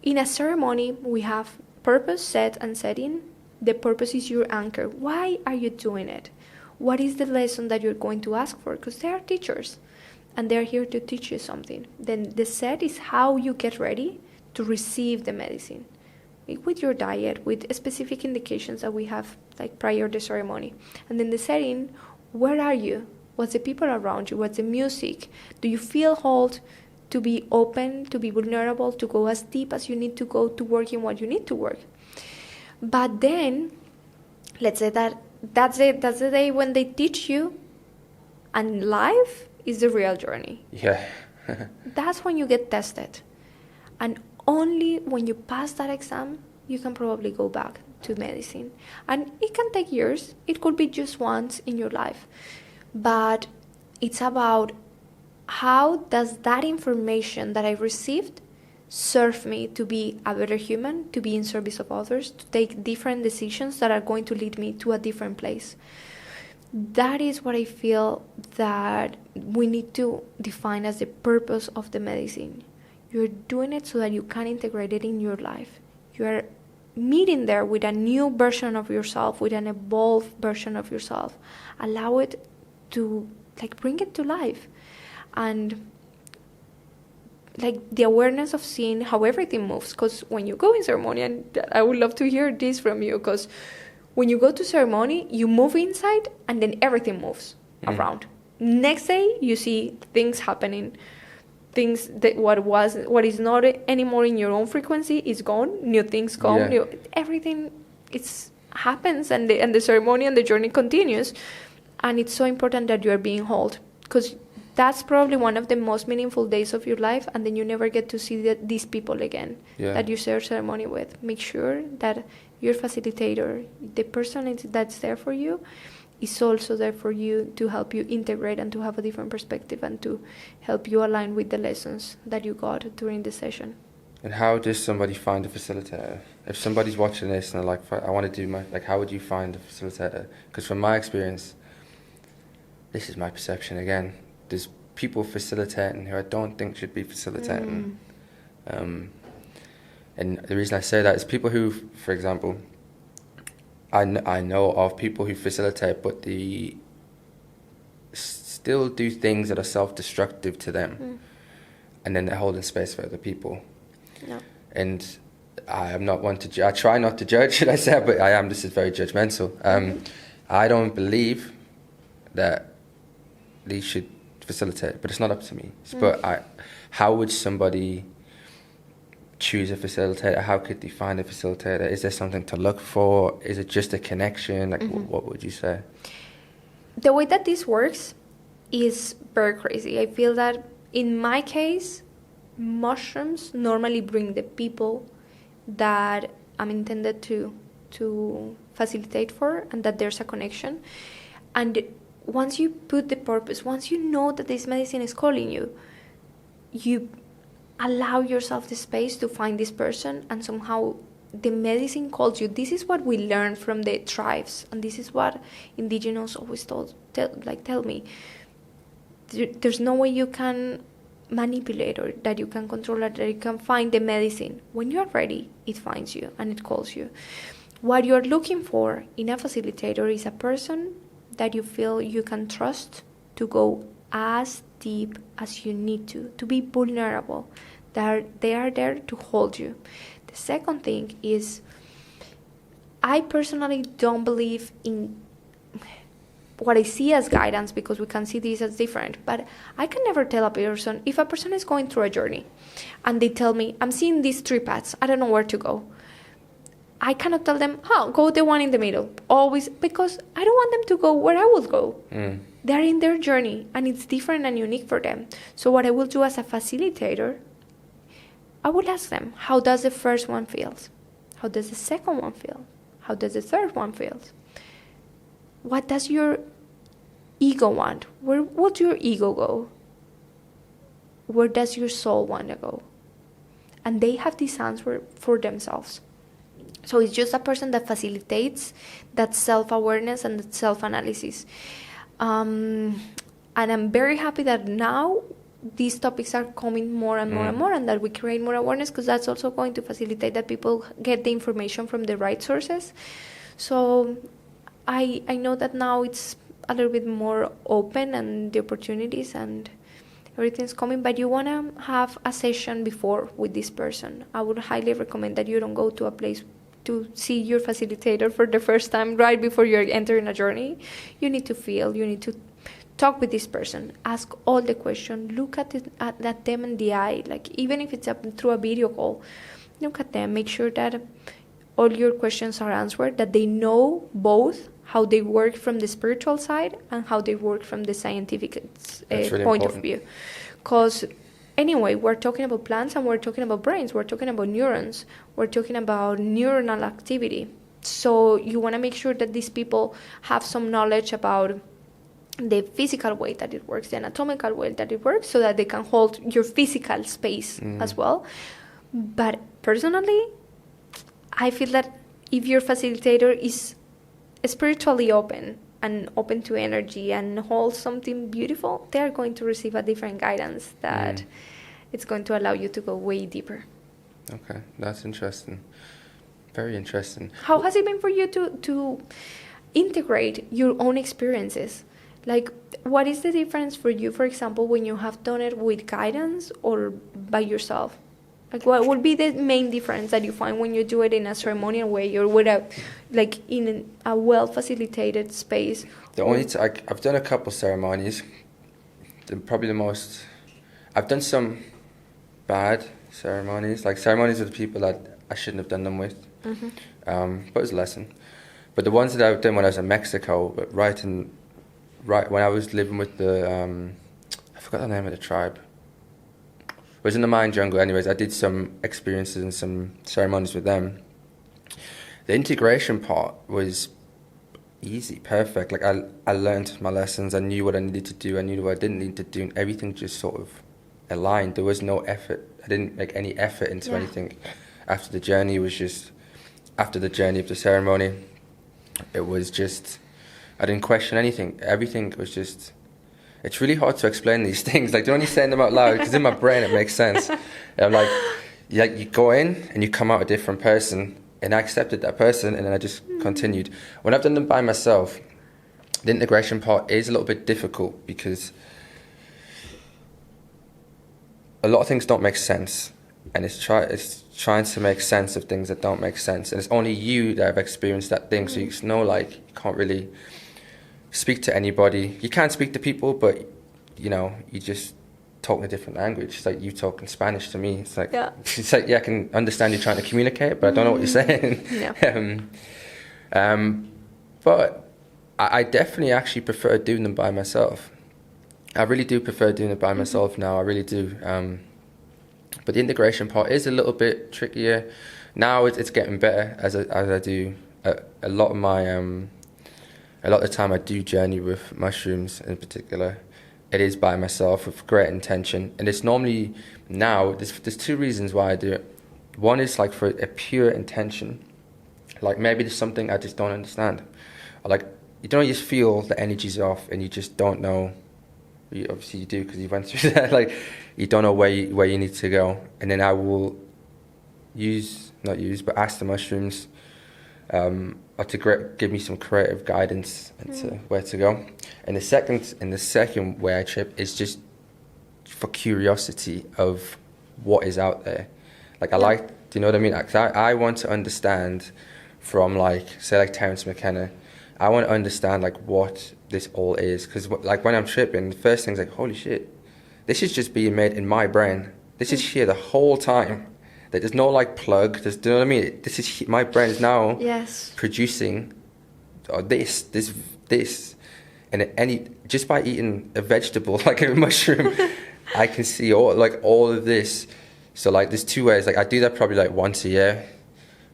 In a ceremony, we have purpose, set, and setting. The purpose is your anchor. Why are you doing it? What is the lesson that you're going to ask for? Because they are teachers, and they're here to teach you something. Then the set is how you get ready to receive the medicine, with your diet, with specific indications that we have like prior to the ceremony. And then the setting, where are you? What's the people around you? What's the music? Do you feel hold to be open, to be vulnerable, to go as deep as you need to go to work in what you need to work? But then, let's say that's the day when they teach you, and life is the real journey. Yeah. That's when you get tested. And only when you pass that exam, you can probably go back to medicine. And it can take years. It could be just once in your life. But it's about how does that information that I received serve me to be a better human, to be in service of others, to take different decisions that are going to lead me to a different place. That is what I feel that we need to define as the purpose of the medicine. You're doing it so that you can integrate it in your life. You're meeting there with a new version of yourself, with an evolved version of yourself. Allow it to, bring it to life. And, the awareness of seeing how everything moves. Because when you go in ceremony, and I would love to hear this from you, because when you go to ceremony, you move inside, and then everything moves around. Next day, you see things happening. Things that what is not anymore in your own frequency is gone. New things come. Yeah. Everything happens, and the ceremony and the journey continues. And it's so important that you are being held, because that's probably one of the most meaningful days of your life, and then you never get to see these people again that you share ceremony with. Make sure that your facilitator, the person that's there for you, is also there for you to help you integrate and to have a different perspective and to help you align with the lessons that you got during the session. And how does somebody find a facilitator? If somebody's watching this and they're like, I want to do how would you find a facilitator? Because from my experience, this is my perception again, there's people facilitating who I don't think should be facilitating. And the reason I say that is people who, for example, I know of people who facilitate, but they still do things that are self-destructive to them, and then they're holding space for other people. No. And I am not one to I try not to judge, should I say, but I am. This is very judgmental. I don't believe that they should facilitate, but it's not up to me. But how would somebody choose a facilitator? How could they find a facilitator? Is there something to look for? Is it just a connection? What would you say? The way that this works is very crazy. I feel that in my case, mushrooms normally bring the people that I'm intended to facilitate for, and that there's a connection. And once you put the purpose, once you know that this medicine is calling you, you allow yourself the space to find this person, and somehow the medicine calls you. This is what we learn from the tribes, and this is what indigenous always tell me. There's no way you can manipulate, or that you can control, or that you can find the medicine. When you are ready, it finds you and it calls you. What you're looking for in a facilitator is a person that you feel you can trust to go as deep as you need to be vulnerable. They are there to hold you. The second thing is, I personally don't believe in what I see as guidance, because we can see this as different. But I can never tell a person, if a person is going through a journey and they tell me, I'm seeing these 3 paths, I don't know where to go. I cannot tell them, go the one in the middle, always, because I don't want them to go where I will go. They're in their journey, and it's different and unique for them. So what I will do as a facilitator, I will ask them, how does the first one feel? How does the second one feel? How does the third one feel? What does your ego want? Where would your ego go? Where does your soul want to go? And they have this answer for themselves. So it's just a person that facilitates that self-awareness and that self-analysis. And I'm very happy that now these topics are coming more and more and more, and that we create more awareness, because that's also going to facilitate that people get the information from the right sources. So I know that now it's a little bit more open, and the opportunities and everything's coming, but you want to have a session before with this person. I would highly recommend that you don't go to a place to see your facilitator for the first time right before you're entering a journey. You need to feel, you need to talk with this person, ask all the questions, look at them in the eye, like even if it's through a video call, look at them, make sure that all your questions are answered, that they know both how they work from the spiritual side and how they work from the scientific really point important. of view. Because anyway, we're talking about plants and we're talking about brains, we're talking about neurons, we're talking about neuronal activity. So you want to make sure that these people have some knowledge about the physical way that it works, the anatomical way that it works, so that they can hold your physical space as well. But personally, I feel that if your facilitator is spiritually open and open to energy and holds something beautiful, they are going to receive a different guidance that it's going to allow you to go way deeper. Okay, that's interesting. Very interesting. How has it been for you to integrate your own experiences? Like, what is the difference for you, for example, when you have done it with guidance or by yourself? Like, what would be the main difference that you find when you do it in a ceremonial way or with in a well-facilitated space? I've done a couple ceremonies. Probably the most... I've done some bad ceremonies, like ceremonies with people that I shouldn't have done them with. But it was a lesson. But the ones that I've done when I was in Mexico, right when I was living with the... I forgot the name of the tribe. It was in the Mayan jungle. Anyways, I did some experiences and some ceremonies with them. The integration part was easy, perfect. Like I learned my lessons. I knew what I needed to do. I knew what I didn't need to do. And everything just sort of aligned. There was no effort. I didn't make any effort into anything. After the journey, it was just... After the journey of the ceremony, it was just... I didn't question anything. Everything was just... It's really hard to explain these things. Like, when you're saying them out loud, because in my brain it makes sense. And I'm like, you go in and you come out a different person. And I accepted that person, and then I just continued. When I've done them by myself, the integration part is a little bit difficult because a lot of things don't make sense. And it's trying to make sense of things that don't make sense. And it's only you that have experienced that thing. So you know, like, you can't really speak to anybody. You can speak to people, but, you know, you just talk in a different language. It's like you talking Spanish to me. It's like, I can understand you trying to communicate, but I don't know what you're saying. But I definitely actually prefer doing them by myself. I really do prefer doing it by myself now. I really do. But the integration part is a little bit trickier. Now it's getting better as I do. A lot of the time I do journey with mushrooms in particular. It is by myself with great intention. And it's normally now, there's two reasons why I do it. One is like for a pure intention. Like maybe there's something I just don't understand. Or like, you don't just feel the energy's off and you just don't know. Obviously you do because you went through that. Like you don't know where you need to go. And then I will ask the mushrooms or to give me some creative guidance into where to go. And the second way I trip is just for curiosity of what is out there. Like do you know what I mean? Like, I want to understand from like, say like Terence McKenna, I want to understand like what this all is. Because like when I'm tripping, the first thing's like, holy shit, this is just being made in my brain. This is here the whole time. There's no like plug. Do you know what I mean? This is my brain is now producing this, and just by eating a vegetable like a mushroom, I can see all of this. So like there's 2 ways. Like I do that probably like once a year,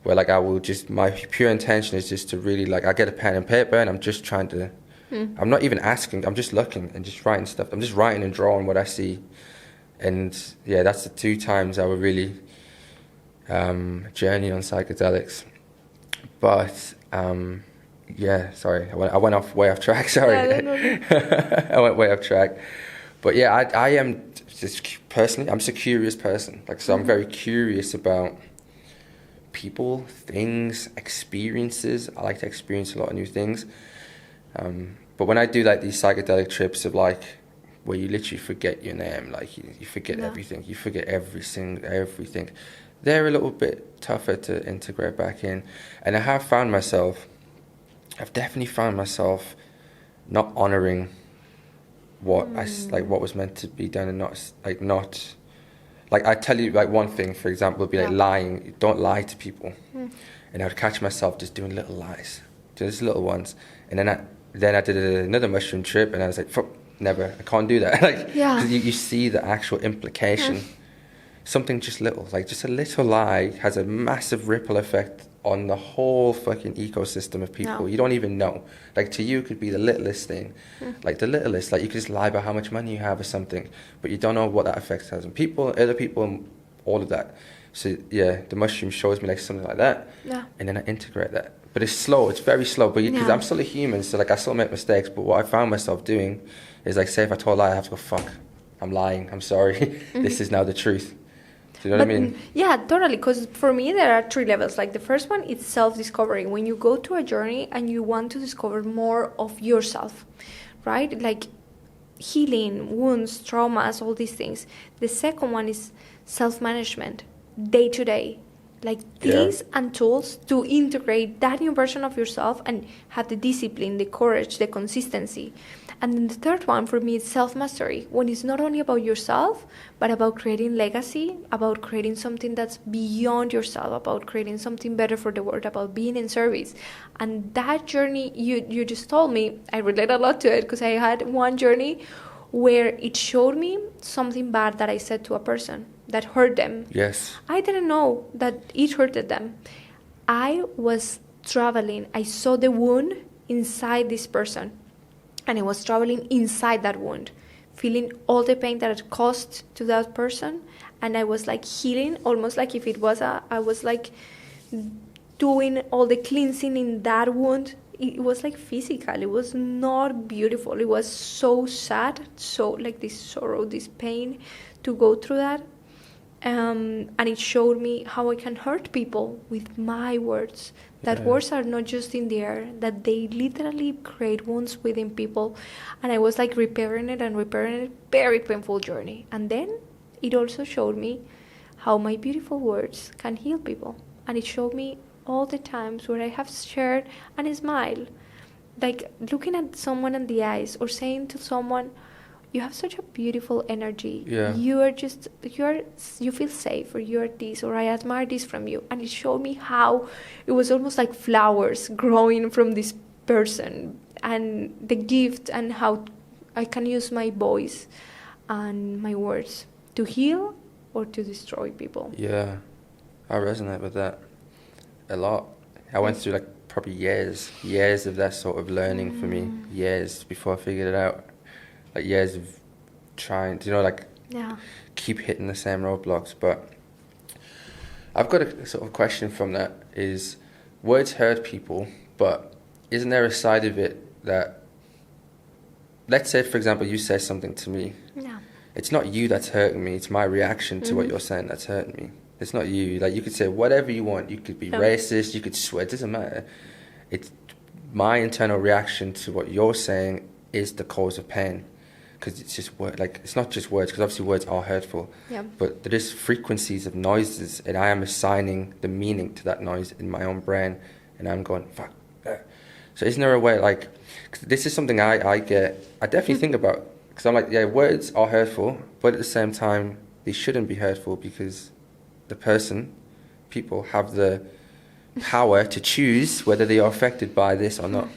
where like I will just, my pure intention is just to really like, I get a pen and paper and I'm just trying to, I'm not even asking, I'm just looking and just writing stuff. I'm just writing and drawing what I see. And yeah, that's the 2 times I would really journey on psychedelics. But yeah, sorry, I went way off track, sorry. Yeah, no. I went way off track. But yeah, I am just personally, I'm just a curious person. Like, so I'm very curious about people, things, experiences. I like to experience a lot of new things. But when I do like these psychedelic trips of like, where you literally forget your name, like you forget everything, you forget everything, they're a little bit tougher to integrate back in. And I've definitely found myself not honoring what what was meant to be done, and not I tell you like one thing, for example, would be like lying. Don't lie to people. And I would catch myself just doing little lies, just little ones. And then I did another mushroom trip, and I was like, fuck, never, I can't do that. Because you see the actual implication. Something just little, like just a little lie has a massive ripple effect on the whole fucking ecosystem of people. You don't even know. Like to you, it could be the littlest thing. Like the littlest, like you could just lie about how much money you have or something, but you don't know what that effect has on people, other people, and all of that. So yeah, the mushroom shows me like something like that, and then I integrate that. But it's slow, it's very slow, but because I'm still a human, so like I still make mistakes, but what I found myself doing is like, say if I told a lie, I have to go, fuck, I'm lying, I'm sorry, this is now the truth. Do you know what I mean? Yeah, totally. Because for me, there are 3 levels. Like the first one is self-discovery. When you go to a journey and you want to discover more of yourself, right? Like healing, wounds, traumas, all these things. The second one is self-management, day to day. Like things and tools to integrate that new version of yourself and have the discipline, the courage, the consistency. And then the third one for me is self-mastery, when it's not only about yourself, but about creating legacy, about creating something that's beyond yourself, about creating something better for the world, about being in service. And that journey you just told me, I relate a lot to it, because I had one journey where it showed me something bad that I said to a person that hurt them. Yes. I didn't know that it hurted them. I was traveling. I saw the wound inside this person. And I was traveling inside that wound, feeling all the pain that it caused to that person. And I was like healing, almost like if it was I was like doing all the cleansing in that wound. It was like physical. It was not beautiful. It was so sad, so like this sorrow, this pain to go through that. And it showed me how I can hurt people with my words. That words are not just in the air, that they literally create wounds within people. And I was like repairing it, very painful journey. And then it also showed me how my beautiful words can heal people. And it showed me all the times where I have shared and smile, like looking at someone in the eyes or saying to someone, you have such a beautiful energy. Yeah. You feel safe, or you're this, or I admire this from you. And it showed me how it was almost like flowers growing from this person, and the gift, and how I can use my voice and my words to heal or to destroy people. Yeah, I resonate with that a lot. I went through like probably years of that sort of learning for me, years before I figured it out. Like years of trying to, keep hitting the same roadblocks. But I've got a sort of question from that is, words hurt people, but isn't there a side of it that, let's say, for example, you say something to me. Yeah. It's not you that's hurting me, it's my reaction to what you're saying that's hurting me. It's not you. Like, you could say whatever you want. You could be racist, you could swear, it doesn't matter. It's my internal reaction to what you're saying is the cause of pain. Because it's just it's not just words, because obviously words are hurtful. Yeah. But there is frequencies of noises, and I am assigning the meaning to that noise in my own brain, and I'm going, fuck. So isn't there a way, like, 'cause this is something I definitely think about, because I'm like, yeah, words are hurtful, but at the same time, they shouldn't be hurtful, because people have the power to choose whether they are affected by this or not.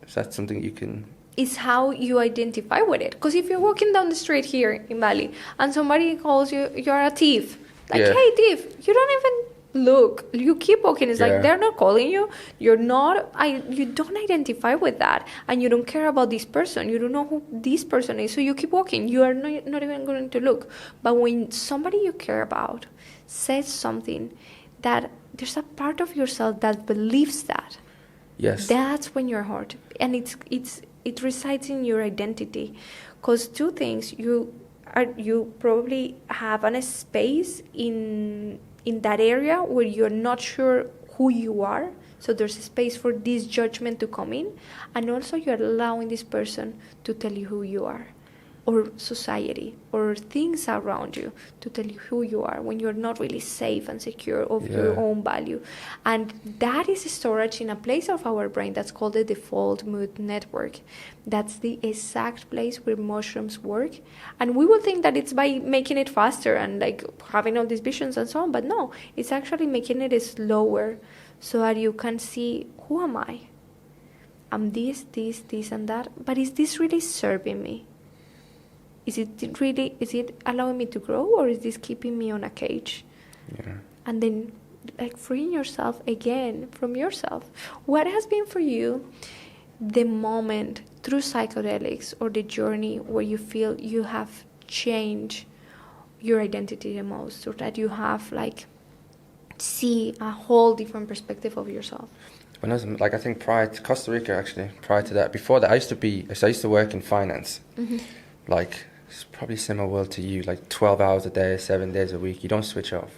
So that's something you can... It's how you identify with it. Because if you're walking down the street here in Bali and somebody calls you, you're a thief. Like, hey, thief, you don't even look. You keep walking. It's like they're not calling you. You don't identify with that. And you don't care about this person. You don't know who this person is. So you keep walking. You are not even going to look. But when somebody you care about says something that there's a part of yourself that believes that. Yes. That's when you're hurt. And it resides in your identity. Because two things, you probably have a space in that area where you're not sure who you are. So there's a space for this judgment to come in. And also you're allowing this person to tell you who you are. Or society, or things around you to tell you who you are when you're not really safe and secure of your own value. And that is storage in a place of our brain that's called the default mood network. That's the exact place where mushrooms work. And we will think that it's by making it faster and like having all these visions and so on, but no, it's actually making it slower so that you can see, who am I? I'm this, and that, but is this really serving me? Is it allowing me to grow, or is this keeping me on a cage? Yeah. And then, like, freeing yourself again from yourself. What has been for you the moment through psychedelics or the journey where you feel you have changed your identity the most, or that you have, like, see a whole different perspective of yourself? When I was, like, I think prior to Costa Rica, actually, prior to that, before that, I used to work in finance. Mm-hmm. Like, it's probably similar world to you, like 12 hours a day, 7 days a week. You don't switch off.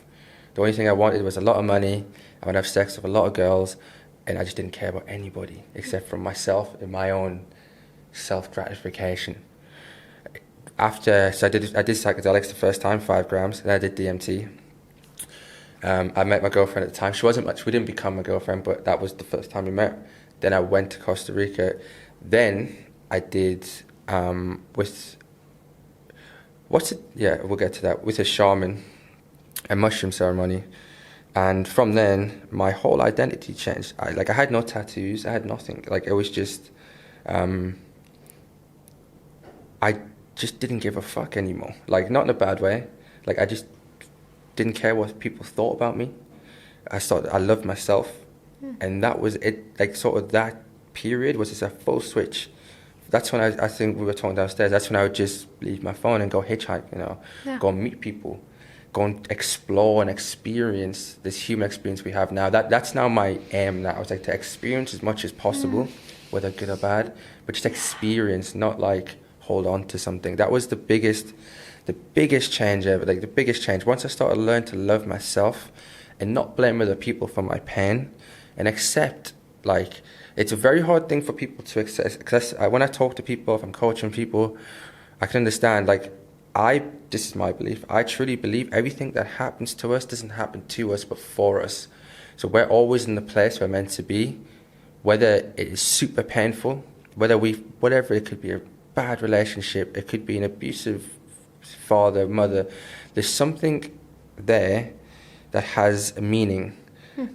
The only thing I wanted was a lot of money. I would have sex with a lot of girls, and I just didn't care about anybody except for myself and my own self-gratification. So I did psychedelics the first time, 5 grams, and I did DMT. I met my girlfriend at the time. We didn't become my girlfriend, but that was the first time we met. Then I went to Costa Rica. Then I did we'll get to that, with a shaman, a mushroom ceremony. And from then, my whole identity changed. I had no tattoos, I had nothing. Like, it was just, I just didn't give a fuck anymore. Like, not in a bad way. Like, I just didn't care what people thought about me. I loved myself. And that was it. Like, sort of that period was just a full switch. That's when I think we were talking downstairs, that's when I would just leave my phone and go hitchhike, go and meet people, go and explore and experience this human experience we have now. That's now my aim now. It's like to experience as much as possible, whether good or bad, but just experience, not like hold on to something. That was the biggest change ever, like the biggest change. Once I started to learn to love myself and not blame other people for my pain and accept, like, it's a very hard thing for people to accept. Because when I talk to people, if I'm coaching people, I can understand, like, this is my belief, I truly believe everything that happens to us doesn't happen to us, but for us. So we're always in the place we're meant to be, whether it is super painful, whatever, it could be a bad relationship, it could be an abusive father, mother. There's something there that has a meaning.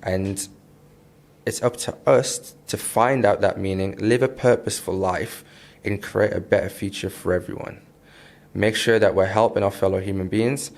And it's up to us to find out that meaning, live a purposeful life, and create a better future for everyone. Make sure that we're helping our fellow human beings.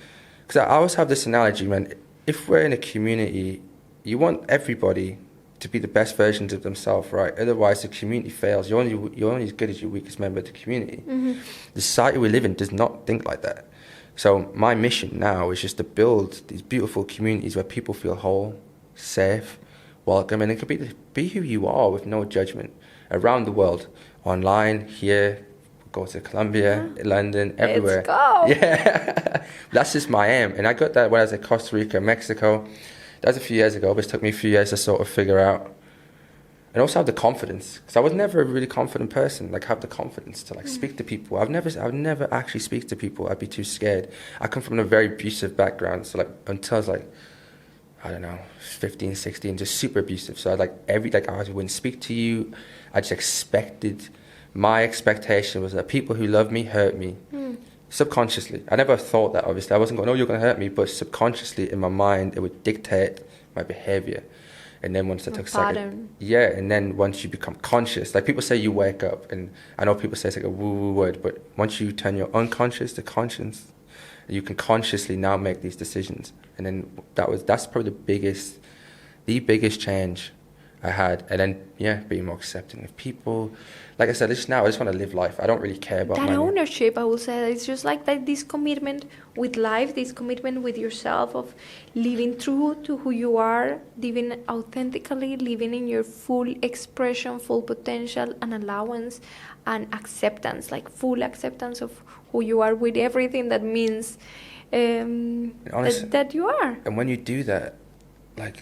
Because I always have this analogy, man. If we're in a community, you want everybody to be the best versions of themselves, right? Otherwise, the community fails. You're only as good as your weakest member of the community. Mm-hmm. The society we live in does not think like that. So my mission now is just to build these beautiful communities where people feel whole, safe, welcome, and it could be who you are with no judgment around the world, online, here, go to Colombia, London, everywhere. Let's go. Yeah, that's just my aim, and I got that when I was in Costa Rica, Mexico. That was a few years ago, but it took me a few years to sort of figure out, and also have the confidence, because I was never a really confident person. Like, have the confidence to speak to people. I would never actually speak to people. I'd be too scared. I come from a very abusive background, so until I was I don't know, 15, 16, just super abusive. So I wouldn't speak to you. I just expected, my expectation was that people who love me hurt me. Subconsciously. I never thought that, obviously. I wasn't going, oh, you're going to hurt me, but subconsciously in my mind, it would dictate my behavior. And then once I took and then once you become conscious, like people say you wake up, and I know people say it's like a woo-woo word, but once you turn your unconscious to conscious, you can consciously now make these decisions. And then that's probably the biggest change I had. And then, being more accepting of people. Like I said, I just want to live life. I don't really care about that money. ownership. I will say it's just like that. This commitment with life, this commitment with yourself of living true to who you are, living authentically, living in your full expression, full potential, and allowance and acceptance, like full acceptance of who you are with everything that means honestly, that you are. And when you do that, like.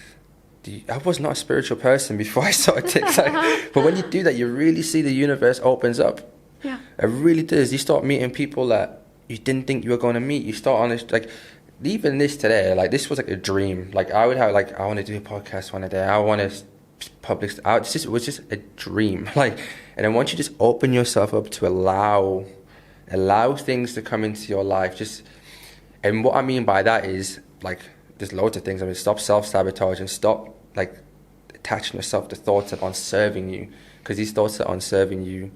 I was not a spiritual person before I started TikTok, but when you do that, you really see the universe opens up. Yeah, it really does. You start meeting people that you didn't think you were going to meet. You start on this, like, even this today, like, this was like a dream. Like, I would have, like, I want to do a podcast one day. I want to publish. It was just a dream. Like, and then once you just open yourself up to allow things to come into your life, and what I mean by that is, like, there's loads of things. I mean, stop self-sabotaging, stop like attaching yourself to thoughts that aren't serving you, because these thoughts that aren't serving you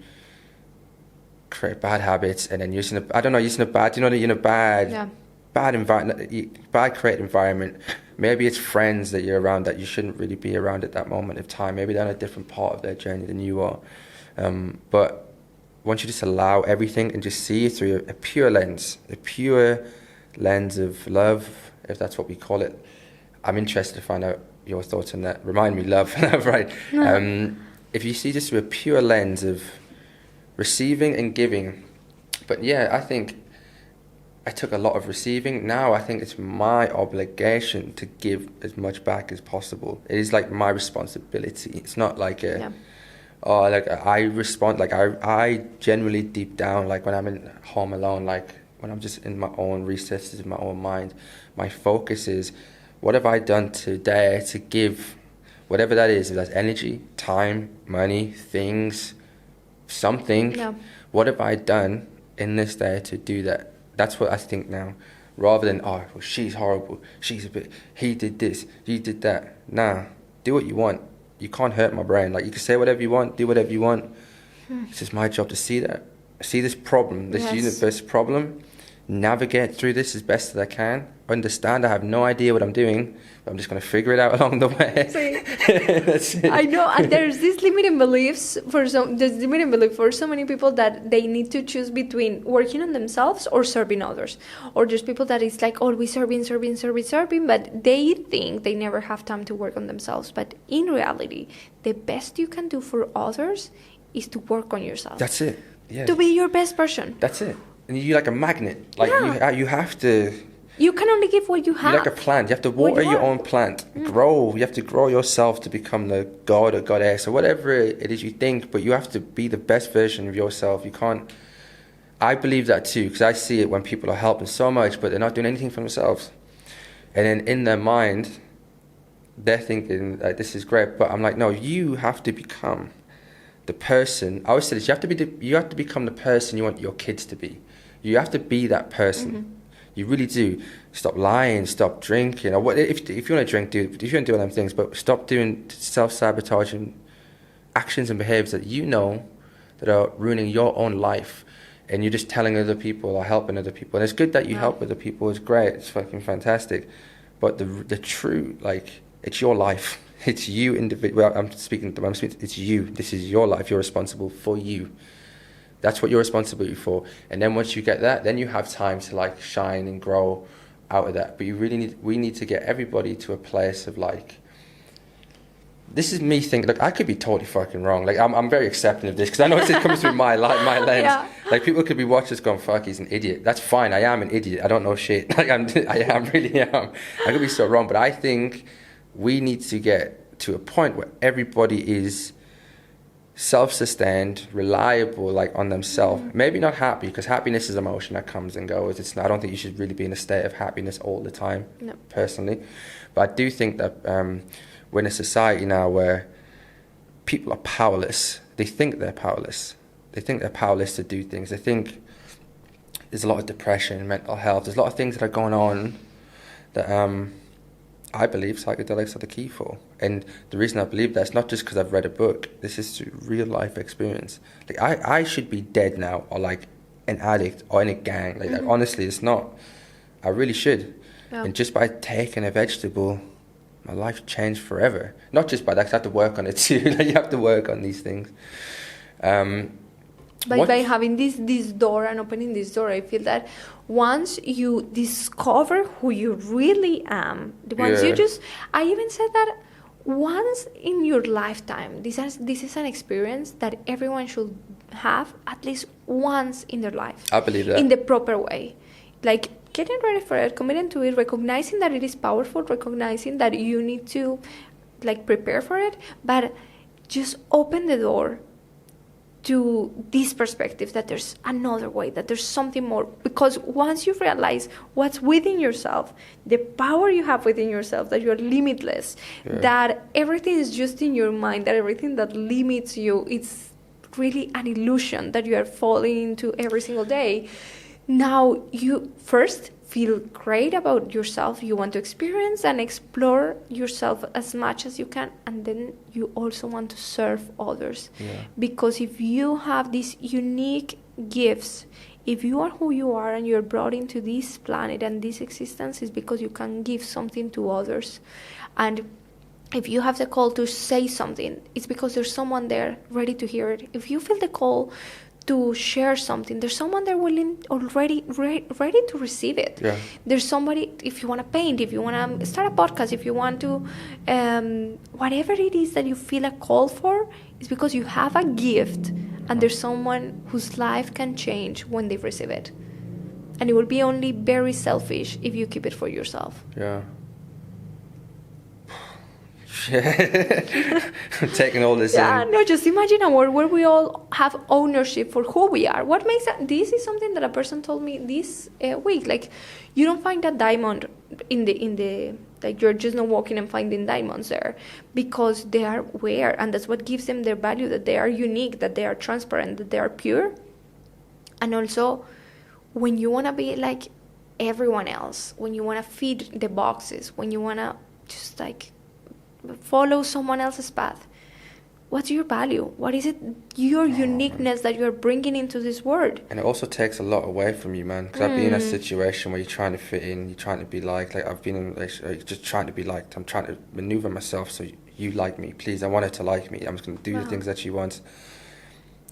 create bad habits, and then you're in a bad created environment. Maybe it's friends that you're around that you shouldn't really be around at that moment of time. Maybe they're on a different part of their journey than you are. But once you just allow everything and just see it through a pure lens of love, if that's what we call it. I'm interested to find out your thoughts on that. Remind me, love, right? If you see just through a pure lens of receiving and giving. But I think I took a lot of receiving. Now I think it's my obligation to give as much back as possible. It is like my responsibility. It's not like I respond, like I generally deep down, like when I'm in home alone, like when I'm just in my own recesses of my own mind, my focus is, what have I done today to give, whatever that is, if that's energy, time, money, things, something, what have I done in this day to do that? That's what I think now, rather than, oh, well, she's horrible, he did this, you did that. Nah, do what you want. You can't hurt my brain. Like, you can say whatever you want, do whatever you want. It's just my job to see this problem, this universe problem, navigate through this as best as I can, understand I have no idea what I'm doing, but I'm just going to figure it out along the way. That's it. I know, and there's this limiting beliefs for so many people that they need to choose between working on themselves or serving others. Or there's people that it's like always serving, but they think they never have time to work on themselves. But in reality, the best you can do for others is to work on yourself. That's it. Yeah. To be your best version. That's it. And you're like a magnet. Like you have to. You can only give what you have. You're like a plant. You have to water your own plant. Grow. You have to grow yourself to become the god or goddess or whatever it is you think. But you have to be the best version of yourself. You can't. I believe that too, because I see it when people are helping so much, but they're not doing anything for themselves. And then in their mind, they're thinking, like, this is great. But I'm like, no, you have to become the person. I always say this: you have to become the person you want your kids to be. You have to be that person. You really do. Stop lying, stop drinking. Or what, if you want to drink, if you want to do all them things, but stop doing self-sabotaging actions and behaviors that you know that are ruining your own life. And you're just telling other people or helping other people. And it's good that you help other people. It's great. It's fucking fantastic. But the true, like, it's your life. It's you individual. Well, I'm speaking, it's you. This is your life. You're responsible for you. That's what you're responsible for. And then once you get that, then you have time to, like, shine and grow out of that. But we need to get everybody to a place of, like, this is me thinking, look, I could be totally fucking wrong. Like, I'm very accepting of this, because I know it comes through my lens. Yeah. Like, people could be watching this going, fuck, he's an idiot. That's fine. I am an idiot. I don't know shit. Like, I really am. I could be so wrong. But I think we need to get to a point where everybody is self-sustained, reliable, like on themselves. Maybe not happy, because happiness is emotion that comes and goes. I don't think you should really be in a state of happiness all the time, personally. But I do think that we're in a society now where people are powerless. They think they're powerless. They think they're powerless to do things. They think there's a lot of depression, mental health. There's a lot of things that are going on that I believe psychedelics are the key for. And the reason I believe that is not just because I've read a book. This is through real life experience. Like I should be dead now, or like an addict, or in a gang. Like honestly, it's not. I really should. Yeah. And just by taking a vegetable, my life changed forever. Not just by that, 'cause I have to work on it too. Like, you have to work on these things. But by having this door and opening this door, I feel that once you discover who you really am, once you just, I even said that once in your lifetime, this is an experience that everyone should have at least once in their life. I believe that. In the proper way. Like, getting ready for it, committing to it, recognizing that it is powerful, recognizing that you need to, like, prepare for it, but just open the door to this perspective, that there's another way, that there's something more. Because once you realize what's within yourself, the power you have within yourself, that you're limitless, that everything is just in your mind, that everything that limits you, it's really an illusion that you are falling into every single day. Now you first feel great about yourself. You want to experience and explore yourself as much as you can, and then you also want to serve others. Because if you have these unique gifts, if you are who you are and you're brought into this planet and this existence, is because you can give something to others. And if you have the call to say something, it's because there's someone there ready to hear it. If you feel the call to share something, there's someone there willing, already ready to receive it. There's somebody, if you want to paint, if you want to start a podcast, if you want to whatever it is that you feel a call for, it's because you have a gift, and there's someone whose life can change when they receive it. And it will be only very selfish if you keep it for yourself. I'm taking all this in. No, just imagine a world where we all have ownership for who we are. What makes that? This is something that a person told me this week. Like, you don't find a diamond in the like, you're just not walking and finding diamonds there, because they are rare, and that's what gives them their value, that they are unique, that they are transparent, that they are pure. And also, when you want to be like everyone else, when you want to feed the boxes, when you want to just like follow someone else's path, what's your value? What is it, your uniqueness that you're bringing into this world? And it also takes a lot away from you, man, because I've been in a situation where you're trying to fit in, you're trying to be like I've been in just trying to be liked. I'm trying to maneuver myself so you like me, please. I want her to like me. I'm just going to do the things that she wants.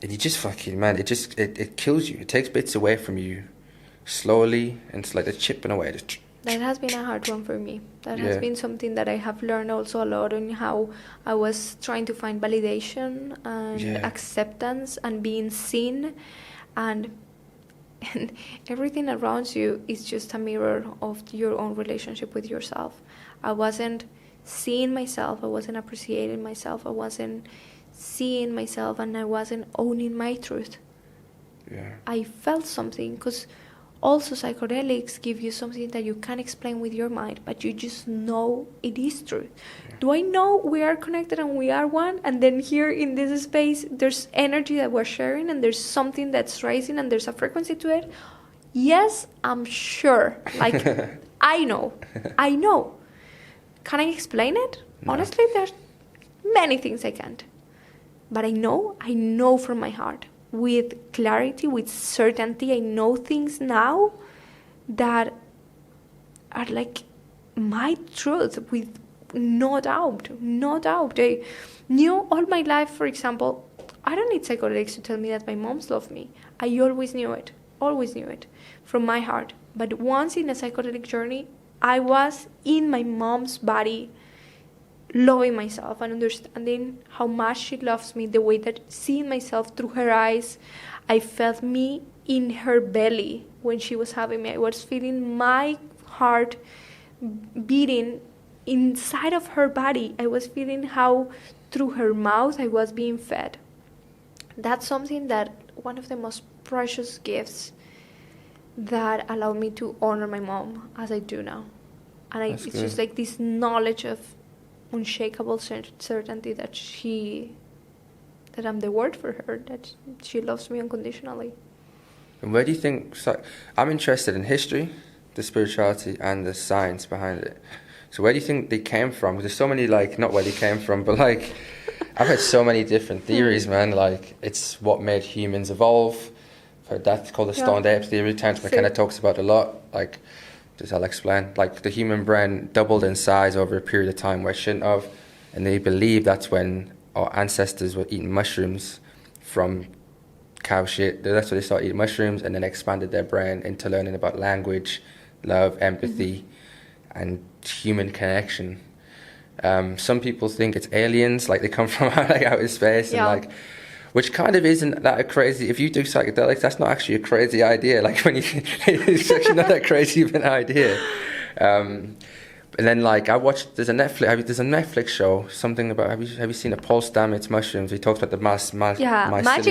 And you just fucking, man, it kills you. It takes bits away from you slowly, and it's like they're chipping away. That has been a hard one for me. That has been something that I have learned also a lot on how I was trying to find validation and acceptance and being seen. And everything around you is just a mirror of your own relationship with yourself. I wasn't seeing myself. I wasn't appreciating myself. I wasn't seeing myself, and I wasn't owning my truth. I felt something, because also psychedelics give you something that you can't explain with your mind, but you just know it is true. Do I know we are connected and we are one? And then here in this space, there's energy that we're sharing, and there's something that's rising, and there's a frequency to it. Yes, I'm sure. Like, I know. Can I explain it? No. Honestly, there's many things I can't. But I know from my heart, with clarity, with certainty. I know things now that are like my truth, with no doubt. I knew all my life, for example, I don't need psychedelics to tell me that my moms love me. I always knew it from my heart. But once in a psychedelic journey, I was in my mom's body, loving myself and understanding how much she loves me, the way that seeing myself through her eyes, I felt me in her belly when she was having me. I was feeling my heart beating inside of her body. I was feeling how through her mouth I was being fed. That's something that one of the most precious gifts that allowed me to honor my mom as I do now. And it's good. just like this knowledge of unshakable certainty that I'm the word for her, that she loves me unconditionally. And where do you think, I'm interested in history, the spirituality, and the science behind it. So where do you think they came from? There's so many, like, not where they came from, but like, I've heard so many different theories, man. Like, it's what made humans evolve. I've heard that's called the stoned ape theory. Terence McKenna talks about it a lot. Like, just I'll explain. Like, the human brain doubled in size over a period of time where it shouldn't have. And they believe that's when our ancestors were eating mushrooms from cow shit. That's why they started eating mushrooms and then expanded their brain into learning about language, love, empathy, and human connection. Some people think it's aliens, like they come from like outer space, and like, which kind of isn't that crazy. If you do psychedelics, that's not actually a crazy idea. Like when it's actually not that crazy of an idea. And then like I watched, there's a Netflix show, something about, have you seen a Paul Stamets mushrooms? He talks about the magic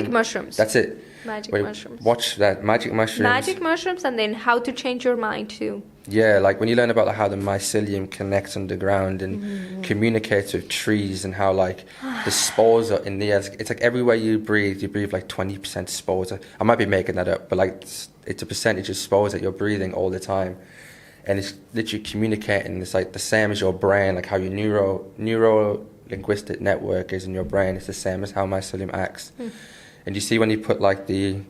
mushrooms. That's it. Mushrooms. Watch that, magic mushrooms. Magic mushrooms, and then how to change your mind too. Yeah, like when you learn about like, how the mycelium connects underground and communicates with trees, and how like the spores are in the air. It's like everywhere you breathe like 20% spores. I might be making that up, but like it's a percentage of spores that you're breathing all the time. And it's literally communicating. It's like the same as your brain, like how your neuro-linguistic network is in your brain. It's the same as how mycelium acts. And you see when you put like the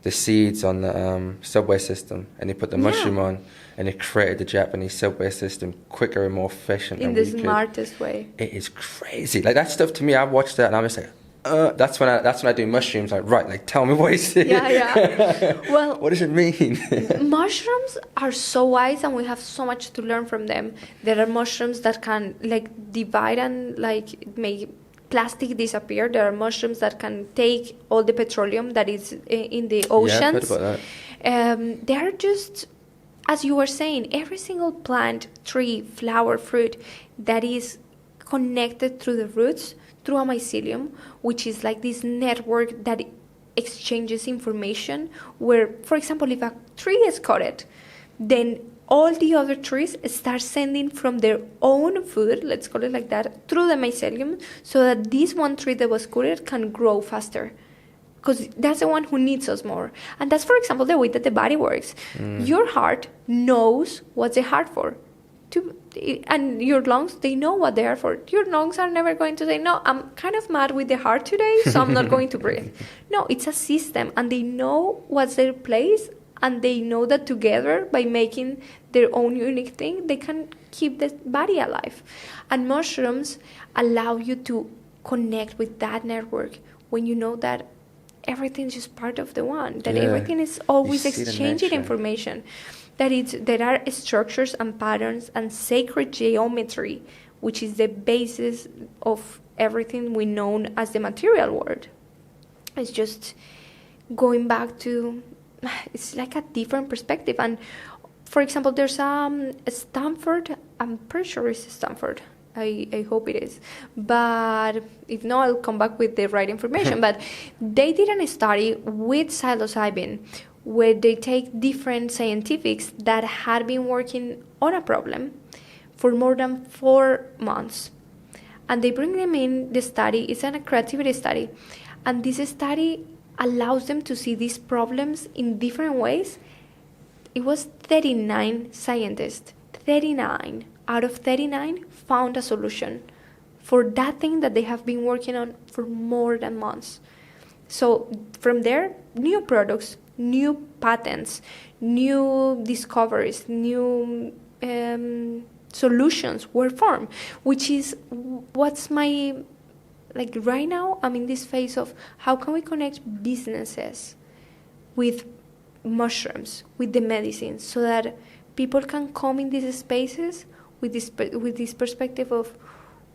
seeds on the subway system, and you put the mushroom on, and it created the Japanese subway system quicker and more efficient. In the smartest way. It is crazy. Like that stuff to me, I watched that and I'm just like, that's when I do mushrooms. Like, right, like tell me what is it? Yeah. Well, what does it mean? Mushrooms are so wise, and we have so much to learn from them. There are mushrooms that can like divide and like make plastic disappear. There are mushrooms that can take all the petroleum that is in the oceans. Yeah, I've heard about that. They are just, as you were saying, every single plant, tree, flower, fruit that is connected through the roots, through a mycelium, which is like this network that exchanges information, where, for example, if a tree is cut, then all the other trees start sending from their own food, let's call it like that, through the mycelium, so that this one tree that was cut can grow faster. Because that's the one who needs us more. And that's, for example, the way that the body works. Your heart knows what's the heart for. And your lungs, they know what they are for. Your lungs are never going to say, no, I'm kind of mad with the heart today, so I'm not going to breathe. No, it's a system, and they know what's their place, and they know that together, by making their own unique thing, they can keep the body alive. And mushrooms allow you to connect with that network when you know that everything's just part of the one, that everything is always exchanging information. There are structures and patterns and sacred geometry, which is the basis of everything we know as the material world. It's just going back to, it's like a different perspective. And for example, there's a Stanford, I'm pretty sure it's Stanford. I hope it is. But if not, I'll come back with the right information. But they did a study with psilocybin, where they take different scientists that had been working on a problem for more than 4 months. And they bring them in the study. It's a creativity study. And this study allows them to see these problems in different ways. It was 39 scientists. 39 out of 39 found a solution for that thing that they have been working on for more than months. So from there, new products, new patents, new discoveries, new solutions were formed, which is what's my, like right now, I'm in this phase of how can we connect businesses with mushrooms, with the medicines, so that people can come in these spaces with this perspective of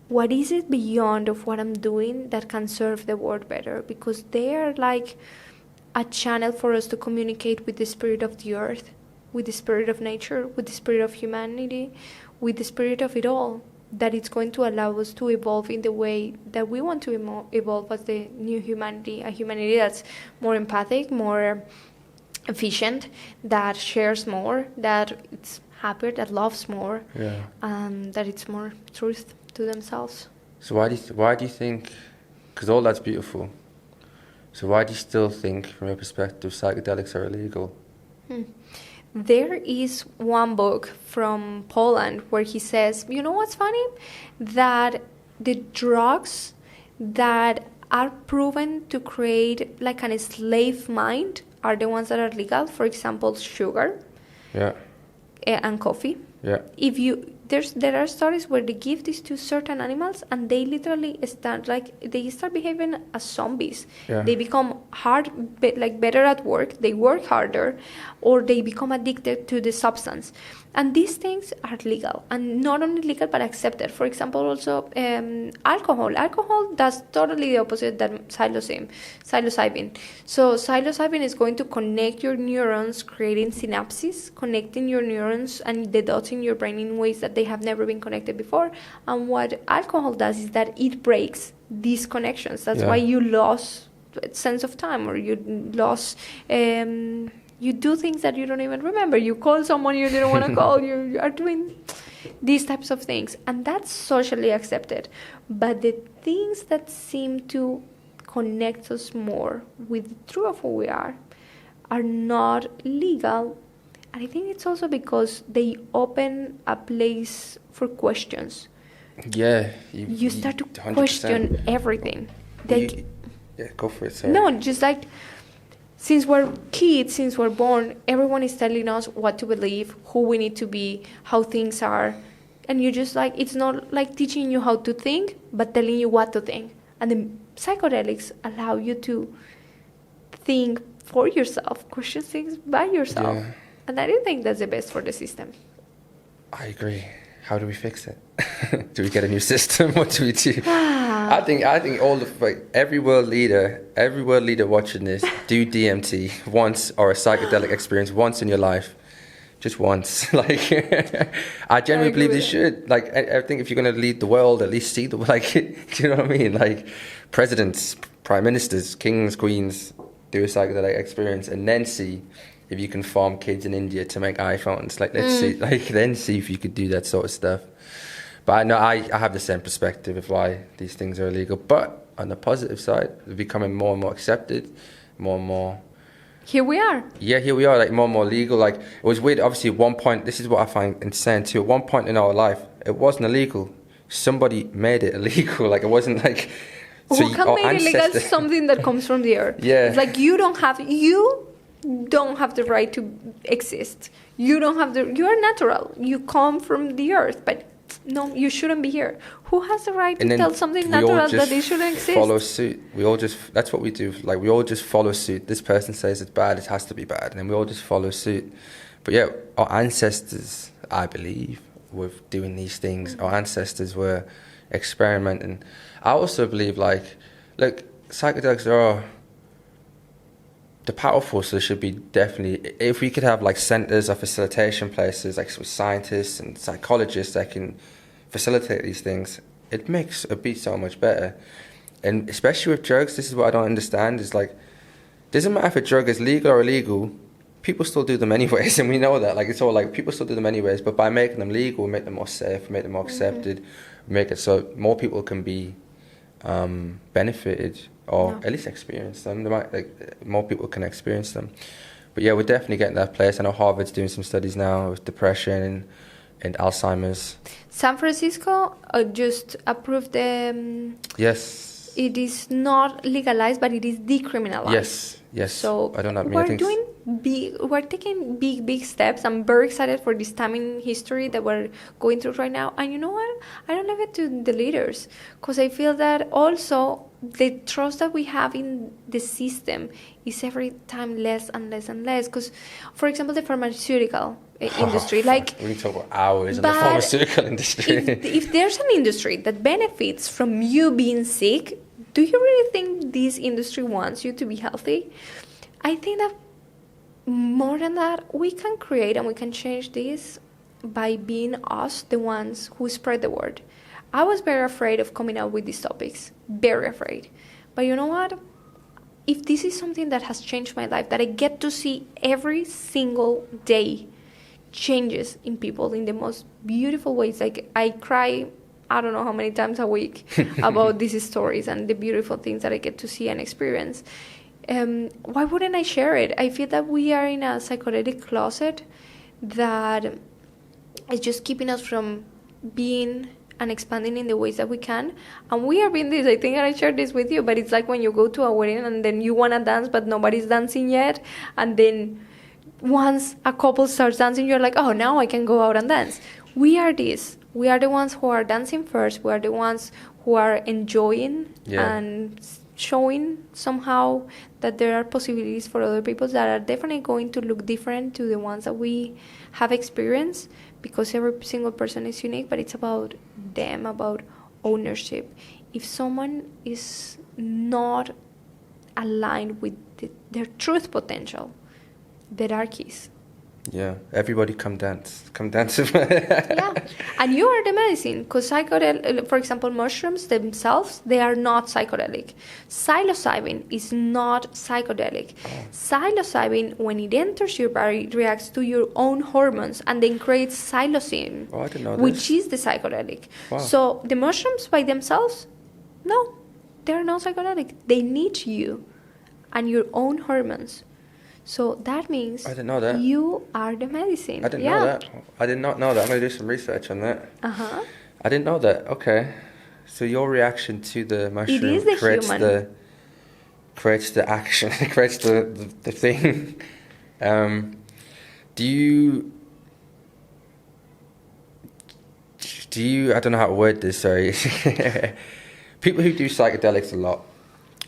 what is it beyond of what I'm doing that can serve the world better, because they are like a channel for us to communicate with the spirit of the earth, with the spirit of nature, with the spirit of humanity, with the spirit of it all. that it's going to allow us to evolve in the way that we want to evolve as the new humanity, a humanity that's more empathic, more efficient, that shares more, that it's happier, that loves more, that it's more truth to themselves. So why do you think, because all that's beautiful, so why do you still think, from your perspective, psychedelics are illegal? There is one book from Poland where he says, you know what's funny? That the drugs that are proven to create like an slave mind are the ones that are legal. For example, sugar and coffee. Yeah. There are stories where they give this to certain animals and they literally start behaving as zombies. Yeah. They become better at work, they work harder, or they become addicted to the substance. And these things are legal, and not only legal but accepted. For example, also alcohol. Alcohol does totally the opposite than psilocybin. So psilocybin is going to connect your neurons, creating synapses, connecting your neurons and the dots in your brain in ways that they have never been connected before. And what alcohol does is that it breaks these connections. That's why you lost sense of time, or you lost... you do things that you don't even remember. You call someone you didn't want to call. You are doing these types of things. And that's socially accepted. But the things that seem to connect us more with the truth of who we are not legal. And I think it's also because they open a place for questions. Yeah. You start to 100%. question everything. Go for it, sorry. No, just like... Since we're kids, since we're born, everyone is telling us what to believe, who we need to be, how things are. And you just it's not like teaching you how to think, but telling you what to think. And the psychedelics allow you to think for yourself, question things by yourself. Yeah. And I do think that's the best for the system. I agree. How do we fix it? Do we get a new system? What do we do? I think every world leader watching this, do DMT once, or a psychedelic experience once in your life, just once. I genuinely believe they should. I think if you're going to lead the world, at least see do you know what I mean? Presidents, prime ministers, kings, queens, do a psychedelic experience, and then see if you can farm kids in India to make iPhones. Let's see, then see if you could do that sort of stuff. But I know I have the same perspective of why these things are illegal. But on the positive side, they're becoming more and more accepted, more and more. Here we are. Yeah, here we are, more and more legal. It was weird. Obviously, at one point, this is what I find insane too. At one point in our life, it wasn't illegal. Somebody made it illegal. It wasn't like. Who can make illegal something that comes from the earth? Yeah. It's you don't have the right to exist. You are natural. You come from the earth, but no, you shouldn't be here. Who has the right to tell something natural that they shouldn't exist? Follow suit. That's what we do. We all just follow suit. This person says it's bad, it has to be bad. And then we all just follow suit. But yeah, our ancestors, I believe, were doing these things. Our ancestors were experimenting. I also believe, psychedelics are... They're powerful, so there should be definitely... If we could have, centres or facilitation places, with scientists and psychologists that can facilitate these things, it makes it be so much better. And especially with drugs, this is what I don't understand, is doesn't matter if a drug is legal or illegal, people still do them anyways, and we know that. It's all people still do them anyways, but by making them legal, we make them more safe, make them more accepted, make it so more people can be benefited, or at least experience them. They might, more people can experience them. But yeah, we're definitely getting that place. I know Harvard's doing some studies now with depression and Alzheimer's. San Francisco just approved the... Yes. It is not legalized, but it is decriminalized. Yes. So I don't know. we're taking big steps. I'm very excited for this time in history that we're going through right now. And you know what? I don't leave it to the leaders, because I feel that also the trust that we have in the system is every time less and less and less. Because, for example, the pharmaceutical industry, we can talk about hours in the pharmaceutical industry. If there's an industry that benefits from you being sick, do you really think this industry wants you to be healthy? I think that more than that, we can create and we can change this by being us, the ones who spread the word. I was very afraid of coming out with these topics, very afraid. But you know what? If this is something that has changed my life, that I get to see every single day changes in people in the most beautiful ways. Like I cry, I don't know how many times a week about these stories and the beautiful things that I get to see and experience. Why wouldn't I share it? I feel that we are in a psychedelic closet that is just keeping us from being and expanding in the ways that we can. And we are being this. I think I shared this with you, but it's like when you go to a wedding and then you want to dance, but nobody's dancing yet. And then once a couple starts dancing, you're like, oh, now I can go out and dance. We are this. We are the ones who are dancing first. We are the ones who are enjoying and showing somehow that there are possibilities for other people that are definitely going to look different to the ones that we have experienced, because every single person is unique, but it's about them, about ownership. If someone is not aligned with their truth potential, there are keys. Yeah, everybody come dance. Come dance. Yeah, and you are the medicine, because for example, mushrooms themselves, they are not psychedelic. Psilocybin is not psychedelic. Psilocybin, when it enters your body, reacts to your own hormones and then creates psilocin, I didn't know which is the psychedelic. Wow. So the mushrooms by themselves, no, they're not psychedelic. They need you and your own hormones. So that means I didn't know that. You are the medicine. I didn't know that. I did not know that. I'm going to do some research on that. Uh-huh. I didn't know that. Okay. So your reaction to the mushroom creates the action, creates the thing. Do you, I don't know how to word this, sorry. People who do psychedelics a lot,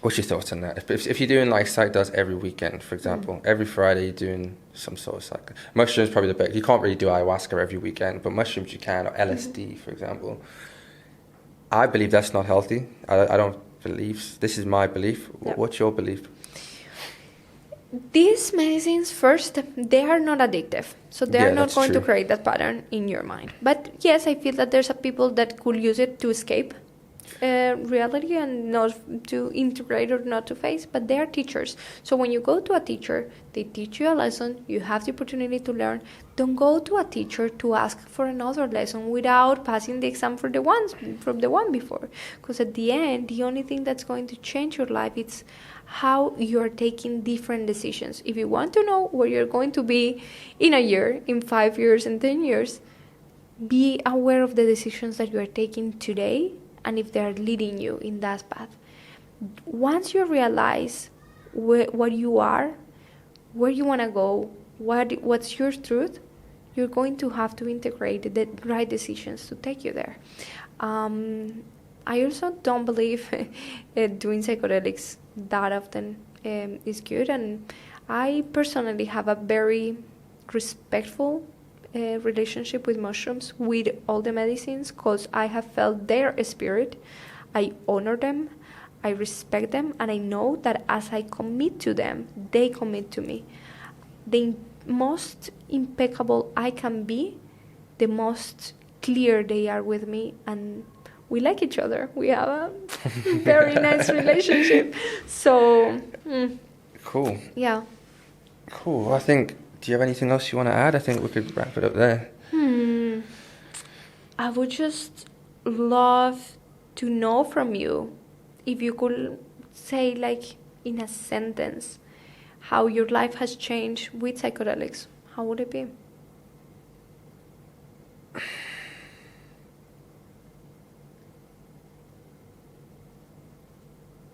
what's your thoughts on that? If you're doing like psychedelics every weekend, for example, every Friday you're doing some sort of psychedelic. Mushrooms probably the best. You can't really do ayahuasca every weekend, but mushrooms you can, or LSD, for example. I believe that's not healthy. I don't believe, this is my belief. Yeah. What's your belief? These medicines, first, they are not addictive. So they are not going true. to create that pattern in your mind. But yes, I feel that there's a people that could use it to escape reality and not to integrate or not to face, but they are teachers. So when you go to a teacher, they teach you a lesson, you have the opportunity to learn. Don't go to a teacher to ask for another lesson without passing the exam from the one before, because at the end, the only thing that's going to change your life is how you're taking different decisions. If you want to know where you're going to be in a year, in 5 years, in 10 years, be aware of the decisions that you are taking today and if they're leading you in that path. Once you realize what you are, where you want to go, what's your truth, you're going to have to integrate the right decisions to take you there. I also don't believe doing psychedelics that often is good, and I personally have a very respectful relationship with mushrooms, with all the medicines, because I have felt their spirit. I honor them, I respect them, and I know that as I commit to them, they commit to me. The most impeccable I can be, the most clear they are with me, and we like each other. We have a very nice relationship. So, Cool. Yeah. Cool. I think, do you have anything else you want to add? I think we could wrap it up there. I would just love to know from you, if you could say, like, in a sentence, how your life has changed with psychedelics. How would it be?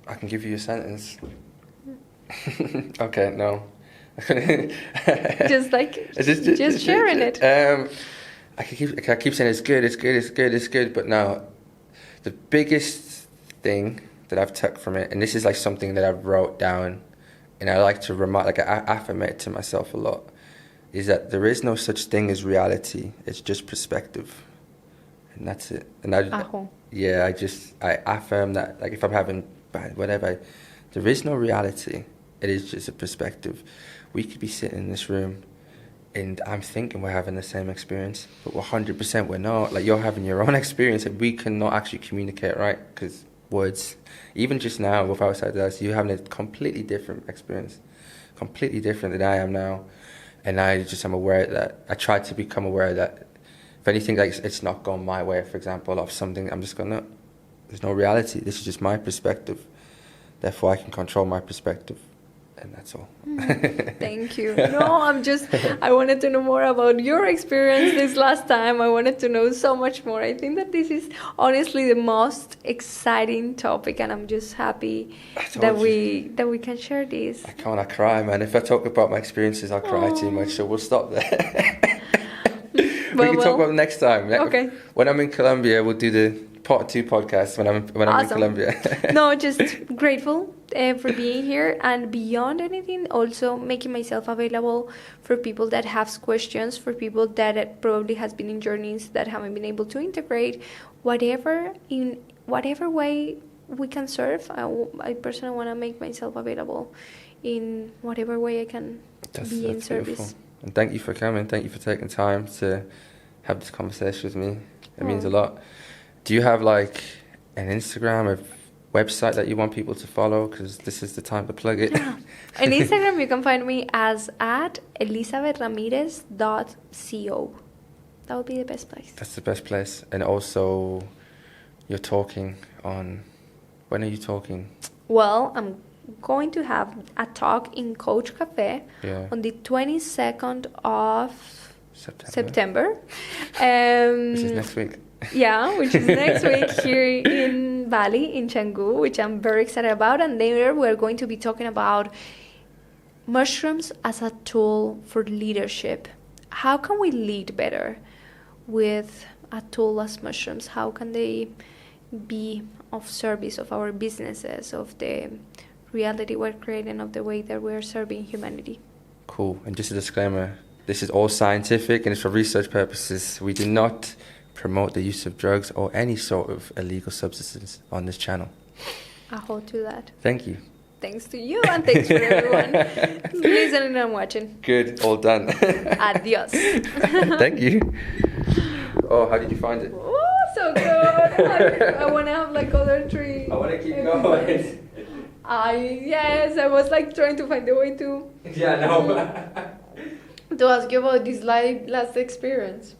I can give you a sentence. Okay, no. Just sharing it. I keep saying it's good, but no. The biggest thing that I've took from it, and this is like something that I wrote down, and I like to I affirmate to myself a lot, is that there is no such thing as reality. It's just perspective, and that's it. And I affirm that. Like if I'm having whatever, there is no reality. It is just a perspective. We could be sitting in this room and I'm thinking we're having the same experience, but 100% we're not. Like, you're having your own experience, and we cannot actually communicate, right? Because words, even just now with Psychedelics, you're having a completely different experience, completely different than I am now. And I just am aware that I try to become aware that if anything, like, it's not gone my way, for example, of something, I'm just going to, there's no reality. This is just my perspective. Therefore, I can control my perspective. And that's all. Thank you. No, I wanted to know more about your experience this last time. I wanted to know so much more. I think that this is honestly the most exciting topic, and I'm just happy that we can share this. I can't cry, man. If I talk about my experiences, I'll cry too much, so we'll stop there. We can talk about it next time. Okay. When I'm in Colombia, we'll do the part 2 podcast when I'm in Colombia. No, just grateful for being here, and beyond anything, also making myself available for people that have questions, for people that probably has been in journeys that haven't been able to integrate, in whatever way we can serve. I personally want to make myself available in whatever way I can be in service. Beautiful. And thank you for coming. Thank you for taking time to have this conversation with me. It means a lot. Do you have like an Instagram or website that you want people to follow? Because this is the time to plug it. Yeah. On Instagram, you can find me as at elizabethramirez.co. That would be the best place. That's the best place. And also, you're talking on... When are you talking? Well, I'm going to have a talk in Coach Cafe on the 22nd of September. Which is next week. Yeah, which is next week here in Bali, in Canggu, which I'm very excited about. And there we're going to be talking about mushrooms as a tool for leadership. How can we lead better with a tool as mushrooms? How can they be of service of our businesses, of the reality we're creating, of the way that we're serving humanity? Cool. And just a disclaimer, this is all scientific and it's for research purposes. We do not promote the use of drugs or any sort of illegal substances on this channel. I hold to that. Thank you. Thanks to you, and thanks for everyone listening and watching. Good, all done. Adios. Thank you. Oh, how did you find it? Oh, so good. I want to have like other 3. I want to keep going. Yes, I was like trying to find a way to... Yeah, no. to ask you about this last experience.